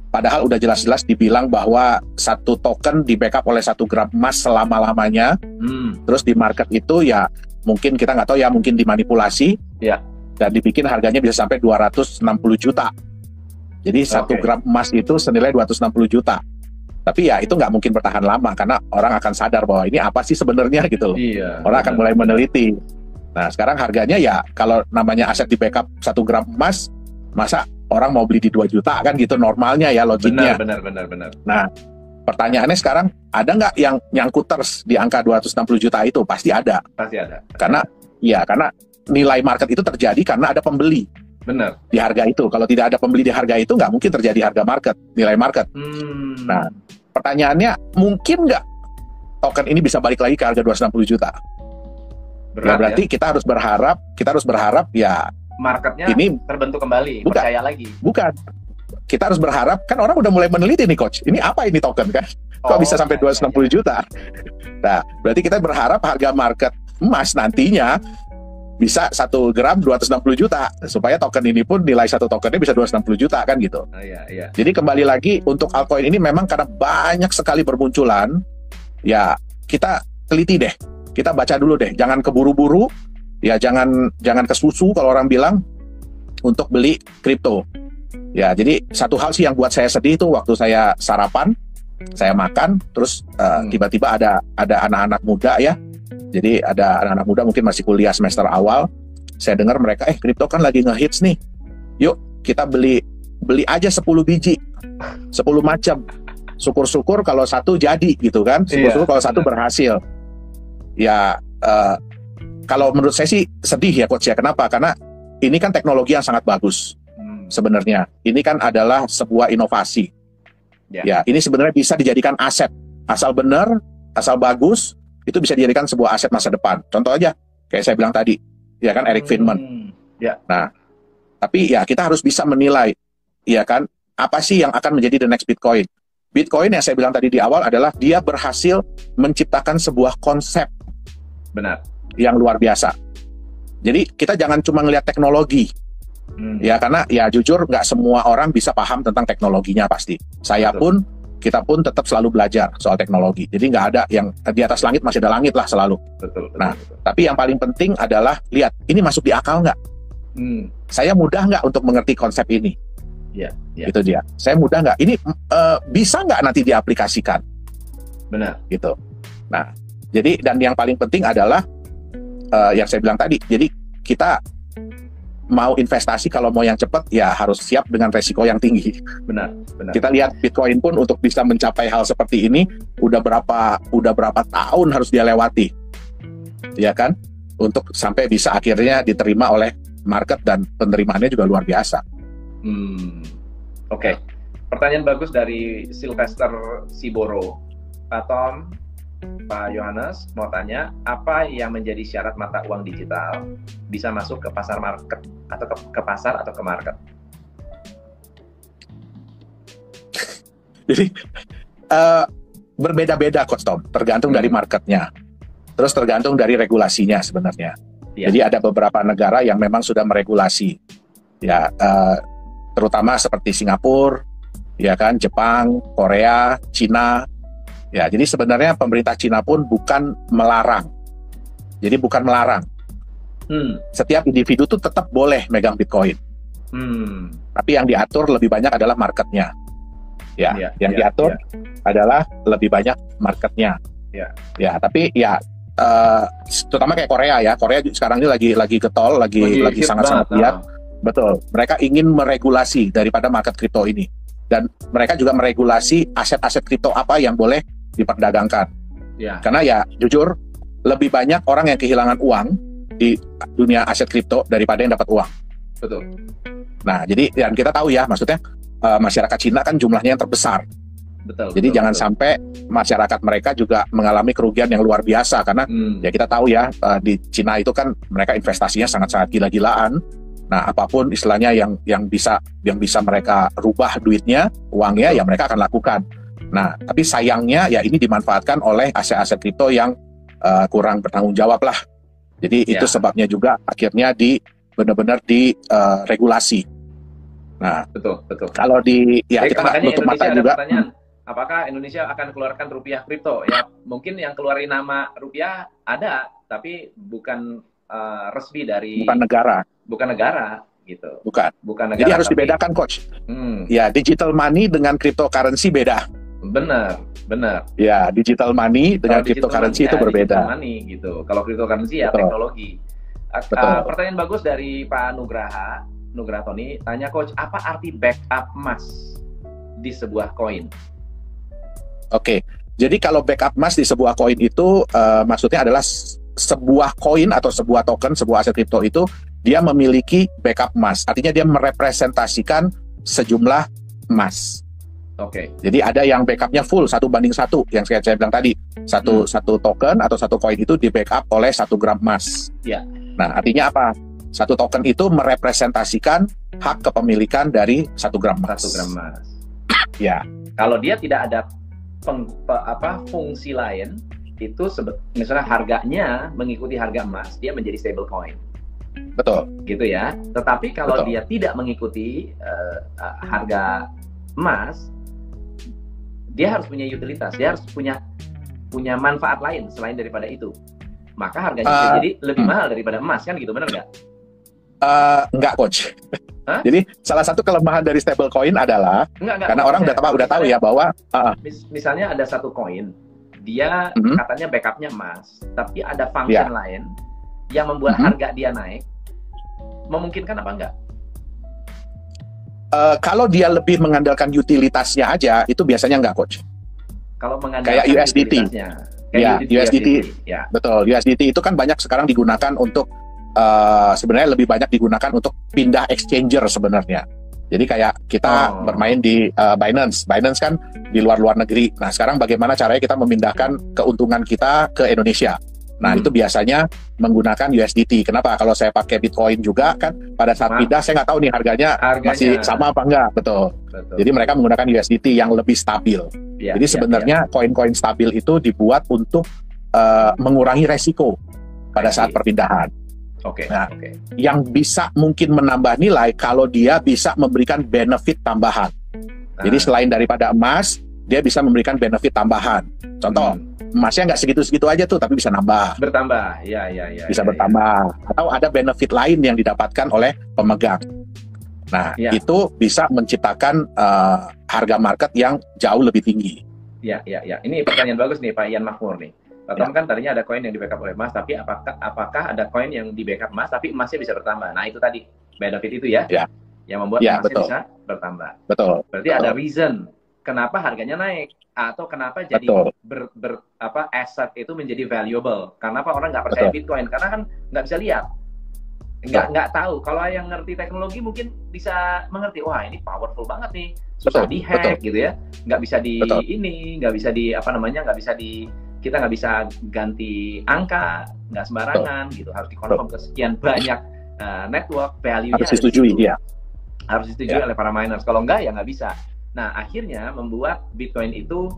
padahal udah jelas-jelas dibilang bahwa satu token di backup oleh 1 gram emas selama-lamanya. Terus di market itu ya mungkin kita nggak tahu ya, mungkin dimanipulasi. Ya. Dan dibikin harganya bisa sampai 260 juta. Jadi 1 gram emas itu senilai 260 juta. Tapi ya itu nggak mungkin bertahan lama karena orang akan sadar bahwa ini apa sih sebenarnya gitu loh. Iya, orang akan mulai meneliti. Nah sekarang harganya ya kalau namanya aset di backup 1 gram emas, masa orang mau beli di 2 juta kan gitu normalnya ya logiknya. Benar. Nah Pertanyaannya sekarang, ada nggak yang nyangkut terus di angka 260 juta itu? Pasti ada. Pasti ada. Karena nilai market itu terjadi karena ada pembeli. Benar. Di harga itu. Kalau tidak ada pembeli di harga itu, nggak mungkin terjadi harga market, nilai market. Nah, pertanyaannya, mungkin nggak token ini bisa balik lagi ke harga 260 juta? Berat, berarti ya? kita harus berharap ya marketnya ini terbentuk kembali, bukan, percaya lagi. Bukan. Kita harus berharap, kan orang udah mulai meneliti nih coach, ini apa ini token kan? Kok bisa sampai 260 juta? Nah, berarti kita berharap harga market emas nantinya bisa 1 gram 260 juta, supaya token ini pun nilai satu tokennya bisa 260 juta kan gitu. Iya. Jadi kembali lagi, untuk altcoin ini memang karena banyak sekali bermunculan, ya kita teliti deh, kita baca dulu deh, jangan keburu-buru, ya jangan kesusu kalau orang bilang untuk beli kripto. Ya, jadi satu hal sih yang buat saya sedih itu waktu saya sarapan, saya makan, terus tiba-tiba ada anak-anak muda ya. Jadi ada anak-anak muda mungkin masih kuliah semester awal. Saya dengar mereka, kripto kan lagi ngehits nih. Yuk, kita beli aja 10 biji. 10 macam. Syukur-syukur kalau satu jadi gitu kan. Syukur-syukur kalau satu berhasil. Ya, kalau menurut saya sih sedih ya coach ya. Kenapa? Karena ini kan teknologi yang sangat bagus. Sebenarnya ini kan adalah sebuah inovasi. Ya, ini sebenarnya bisa dijadikan aset. Asal benar, asal bagus, itu bisa dijadikan sebuah aset masa depan. Contoh aja, kayak saya bilang tadi, ya kan, Eric Friedman. Ya. Nah, tapi ya kita harus bisa menilai, ya kan, apa sih yang akan menjadi the next Bitcoin. Bitcoin yang saya bilang tadi di awal adalah dia berhasil menciptakan sebuah konsep. Benar. Yang luar biasa. Jadi kita jangan cuma ngelihat teknologi. Ya, karena ya jujur nggak semua orang bisa paham tentang teknologinya pasti. Kita pun tetap selalu belajar soal teknologi. Jadi nggak ada yang di atas langit masih ada langit lah selalu. Betul. Tapi yang paling penting adalah lihat, ini masuk di akal nggak? Saya mudah nggak untuk mengerti konsep ini? Ya. Itu dia. Saya mudah nggak? Ini bisa nggak nanti diaplikasikan? Benar. Gitu. Nah, jadi dan yang paling penting adalah yang saya bilang tadi. Jadi kita mau investasi, kalau mau yang cepat ya harus siap dengan resiko yang tinggi. Benar. Kita lihat Bitcoin pun untuk bisa mencapai hal seperti ini udah berapa tahun harus dia lewati, ya kan, untuk sampai bisa akhirnya diterima oleh market dan penerimaannya juga luar biasa. Oke. Pertanyaan bagus dari Sylvester Siboro. Pak Tom, Pak Yohanes mau tanya, apa yang menjadi syarat mata uang digital bisa masuk ke pasar market atau ke pasar atau ke market? Jadi berbeda-beda Coach Tom, tergantung dari marketnya, terus tergantung dari regulasinya sebenarnya. Jadi ada beberapa negara yang memang sudah meregulasi, ya terutama seperti Singapura, ya kan, Jepang, Korea, Cina. Ya, jadi sebenarnya pemerintah Cina pun bukan melarang. Jadi bukan melarang. Setiap individu tuh tetap boleh megang Bitcoin. Tapi yang diatur lebih banyak adalah marketnya. Yang diatur adalah lebih banyak marketnya. Ya, tapi ya terutama kayak Korea ya. Korea sekarang ini lagi getol, lagi sangat-sangat lihat. Betul. Mereka ingin meregulasi daripada market kripto ini. Dan mereka juga meregulasi aset-aset kripto apa yang boleh diperdagangkan. Karena ya jujur lebih banyak orang yang kehilangan uang di dunia aset kripto daripada yang dapat uang. Betul. Nah, jadi dan kita tahu ya, maksudnya masyarakat Cina kan jumlahnya yang terbesar. Jadi jangan sampai masyarakat mereka juga mengalami kerugian yang luar biasa, karena ya kita tahu ya, di Cina itu kan mereka investasinya sangat-sangat gila-gilaan. Nah, apapun istilahnya yang bisa mereka rubah duitnya, uangnya, ya mereka akan lakukan. Nah, tapi sayangnya ya ini dimanfaatkan oleh aset-aset kripto yang kurang bertanggung jawab lah. Jadi itu sebabnya juga akhirnya benar-benar regulasi. Nah, betul. Kalau kita nggak tutup mata juga. Apakah Indonesia akan keluarkan rupiah kripto? Ya, mungkin yang keluarin nama rupiah ada, tapi bukan resmi dari. Bukan negara. Gitu. Bukan negara. Jadi harus dibedakan, Coach. Ya, digital money dengan cryptocurrency beda. Benar. Ya, digital money dengan cryptocurrency itu berbeda. Digital money gitu. Kalau cryptocurrency ya teknologi. Pertanyaan bagus dari Pak Nugraha Tony, tanya Coach, apa arti backup emas di sebuah koin? Oke. Jadi kalau backup emas di sebuah koin itu maksudnya adalah sebuah koin atau sebuah token, sebuah aset kripto itu dia memiliki backup emas. Artinya dia merepresentasikan sejumlah emas. Oke. Jadi ada yang backupnya full 1:1 yang saya bilang tadi. Satu token atau satu koin itu di backup oleh 1 gram emas. Ya. Nah, artinya apa? Satu token itu merepresentasikan hak kepemilikan dari 1 gram emas. 1 gram emas. Ya. Kalau dia tidak ada fungsi lain, itu misalnya harganya mengikuti harga emas, dia menjadi stable coin. Betul. Gitu ya. Tetapi kalau Betul. dia tidak mengikuti harga emas, dia harus punya utilitas, dia harus punya manfaat lain selain daripada itu. Maka harganya bisa jadi lebih mahal daripada emas, kan gitu, benar nggak? Enggak, Coach. Hah? Jadi salah satu kelemahan dari stablecoin adalah enggak, karena orang udah tahu ya bahwa misalnya ada satu koin, dia katanya backupnya emas, tapi ada function lain yang membuat harga dia naik, memungkinkan apa enggak? Kalau dia lebih mengandalkan utilitasnya aja, itu biasanya enggak, Coach. Kalau mengandalkan kayak USDT. Kayak USDT. Ya. Betul. USDT itu kan banyak sekarang digunakan untuk sebenarnya lebih banyak digunakan untuk pindah exchanger sebenarnya. Jadi kayak kita bermain di Binance. Binance kan di luar negeri. Nah, sekarang bagaimana caranya kita memindahkan keuntungan kita ke Indonesia? Nah, itu biasanya menggunakan USDT. Kenapa? Kalau saya pakai Bitcoin juga kan pada saat pindah saya nggak tahu nih harganya masih sama apa enggak. Betul. Jadi mereka menggunakan USDT yang lebih stabil. Jadi sebenarnya koin-koin stabil itu dibuat untuk mengurangi resiko pada saat perpindahan. Nah, yang bisa mungkin menambah nilai kalau dia bisa memberikan benefit tambahan. Jadi selain daripada emas, dia bisa memberikan benefit tambahan. Contoh, emasnya nggak segitu-segitu aja tuh, tapi bisa nambah. Bertambah, ya. Bisa bertambah. Atau ada benefit lain yang didapatkan oleh pemegang. Nah, itu bisa menciptakan harga market yang jauh lebih tinggi. Ya. Ini pertanyaan bagus nih, Pak Ian Makmur nih. Pak Tom kan tadinya ada koin yang di backup oleh emas, tapi apakah ada koin yang di backup emas, tapi emasnya bisa bertambah? Nah, itu tadi benefit itu ya. Yang membuat emasnya bisa bertambah. Betul. Berarti ada reason kenapa harganya naik atau kenapa jadi aset itu menjadi valuable. Kenapa orang nggak percaya Bitcoin? Karena kan nggak bisa lihat, nggak tahu. Kalau yang ngerti teknologi mungkin bisa mengerti. Wah, ini powerful banget nih, susah dihack gitu ya. Nggak bisa kita nggak bisa ganti angka, nggak sembarangan gitu. Harus dikonfirm ke sekian banyak network, value-nya harus disetujui, harus disetujui oleh para miners. Kalau enggak ya nggak bisa. Nah, akhirnya membuat Bitcoin itu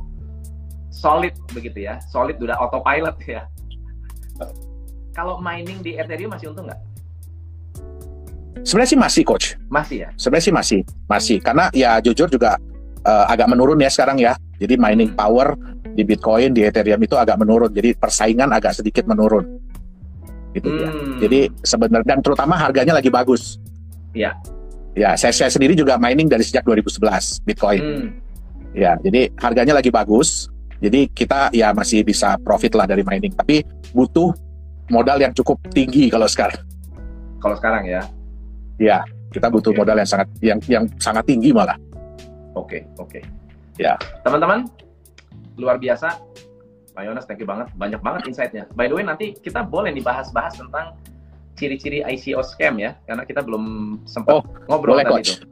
solid begitu ya, solid udah autopilot ya. Kalau mining di Ethereum masih untung nggak? Sebenarnya sih masih, Coach. Masih ya? Sebenarnya sih masih. Karena ya jujur juga agak menurun ya sekarang ya. Jadi mining power di Bitcoin, di Ethereum itu agak menurun. Jadi persaingan agak sedikit menurun. Gitu ya. Jadi sebenarnya dan terutama harganya lagi bagus. Iya. Ya, saya sendiri juga mining dari sejak 2011 Bitcoin. Ya, jadi harganya lagi bagus. Jadi kita ya masih bisa profit lah dari mining. Tapi butuh modal yang cukup tinggi kalau sekarang. Kalau sekarang ya. Ya, kita butuh modal yang sangat tinggi malah. Oke. Ya. Teman-teman, luar biasa. Pak Yonas, thank you banget. Banyak banget insight-nya. By the way, nanti kita boleh nih bahas tentang ciri-ciri ICO scam ya, karena kita belum sempat ngobrol tadi itu.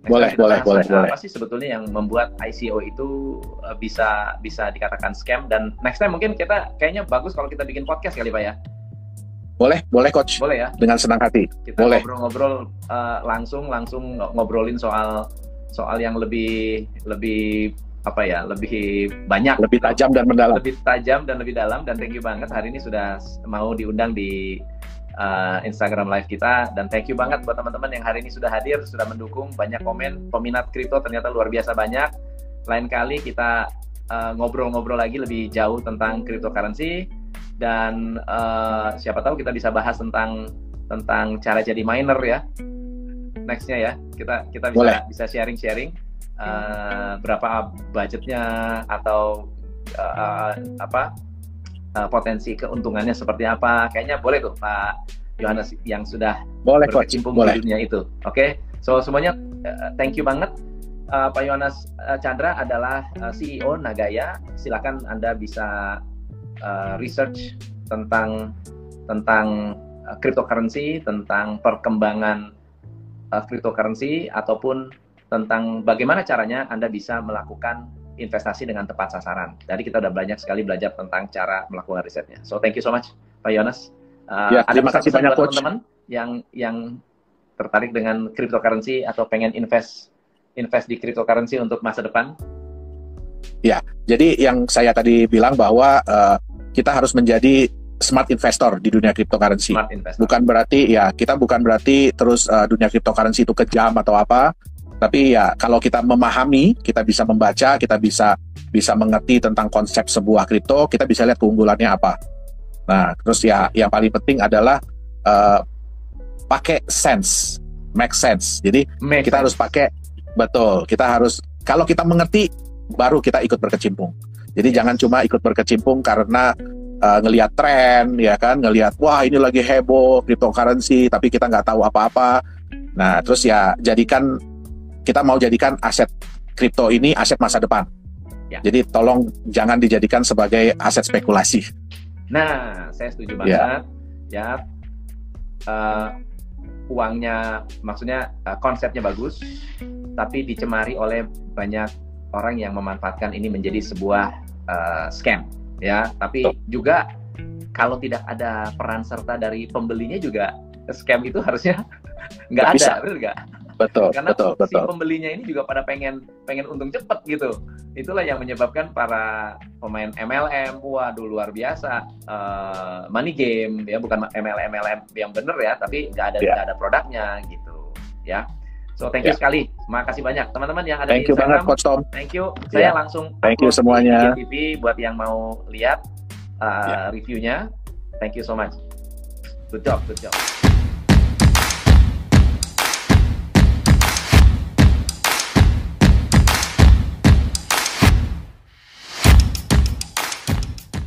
Boleh. Apa sih sebetulnya yang membuat ICO itu bisa dikatakan scam, dan next time mungkin kita kayaknya bagus kalau kita bikin podcast kali Pak ya. Boleh Coach. Boleh ya. Dengan senang hati. Kita ngobrol-ngobrol langsung ngobrolin soal yang lebih apa ya, lebih banyak, lebih tajam dan mendalam. Lebih tajam dan lebih dalam. Dan thank you banget hari ini sudah mau diundang di Instagram live kita, dan thank you banget buat teman-teman yang hari ini sudah hadir, sudah mendukung, banyak komen, peminat kripto ternyata luar biasa banyak. Lain kali kita ngobrol-ngobrol lagi lebih jauh tentang cryptocurrency, dan siapa tahu kita bisa bahas tentang cara jadi miner ya. Nextnya ya, kita bisa sharing berapa budgetnya atau potensi keuntungannya seperti apa. Kayaknya boleh tuh Pak Yohanes yang sudah berkecimpung di dunia itu. Oke. So semuanya thank you banget. Pak Yohanes Chandra adalah CEO Nagaya. Silakan Anda bisa research tentang cryptocurrency, tentang perkembangan cryptocurrency, ataupun tentang bagaimana caranya Anda bisa melakukan investasi dengan tepat sasaran. Jadi kita udah banyak sekali belajar tentang cara melakukan risetnya. So thank you so much Pak Yohanes. Terima kasih banyak Coach. Teman-teman yang tertarik dengan cryptocurrency atau pengen invest di cryptocurrency untuk masa depan? Ya, jadi yang saya tadi bilang bahwa kita harus menjadi smart investor di dunia cryptocurrency. Bukan berarti kita bukan berarti terus dunia cryptocurrency itu kejam atau apa. Tapi ya kalau kita memahami, kita bisa membaca, kita bisa mengerti tentang konsep sebuah kripto, kita bisa lihat keunggulannya apa. Nah, terus ya yang paling penting adalah pakai sense, make sense. Jadi kita harus pakai, betul, kita harus, kalau kita mengerti, baru kita ikut berkecimpung. Jadi jangan cuma ikut berkecimpung karena ngelihat tren, ya kan, ngelihat wah ini lagi heboh cryptocurrency, tapi kita nggak tahu apa-apa. Nah, terus ya kita mau jadikan aset kripto ini aset masa depan. Ya. Jadi tolong jangan dijadikan sebagai aset spekulasi. Nah, saya setuju banget. Ya, uangnya, maksudnya konsepnya bagus, tapi dicemari oleh banyak orang yang memanfaatkan ini menjadi sebuah scam. Ya, tapi juga kalau tidak ada peran serta dari pembelinya juga scam itu harusnya nggak ada, benar nggak? Betul. Karena betul. si pembelinya ini juga pada pengen untung cepat gitu. Itulah yang menyebabkan para pemain MLM, waduh luar biasa, money game ya, bukan MLM yang bener ya, tapi nggak ada produknya gitu ya. So thank you sekali, makasih banyak teman-teman yang ada di Instagram. Thank you banget Coach Tom. Thank you. Saya langsung thank you semuanya. Di TV buat yang mau lihat reviewnya. Thank you so much. Good job.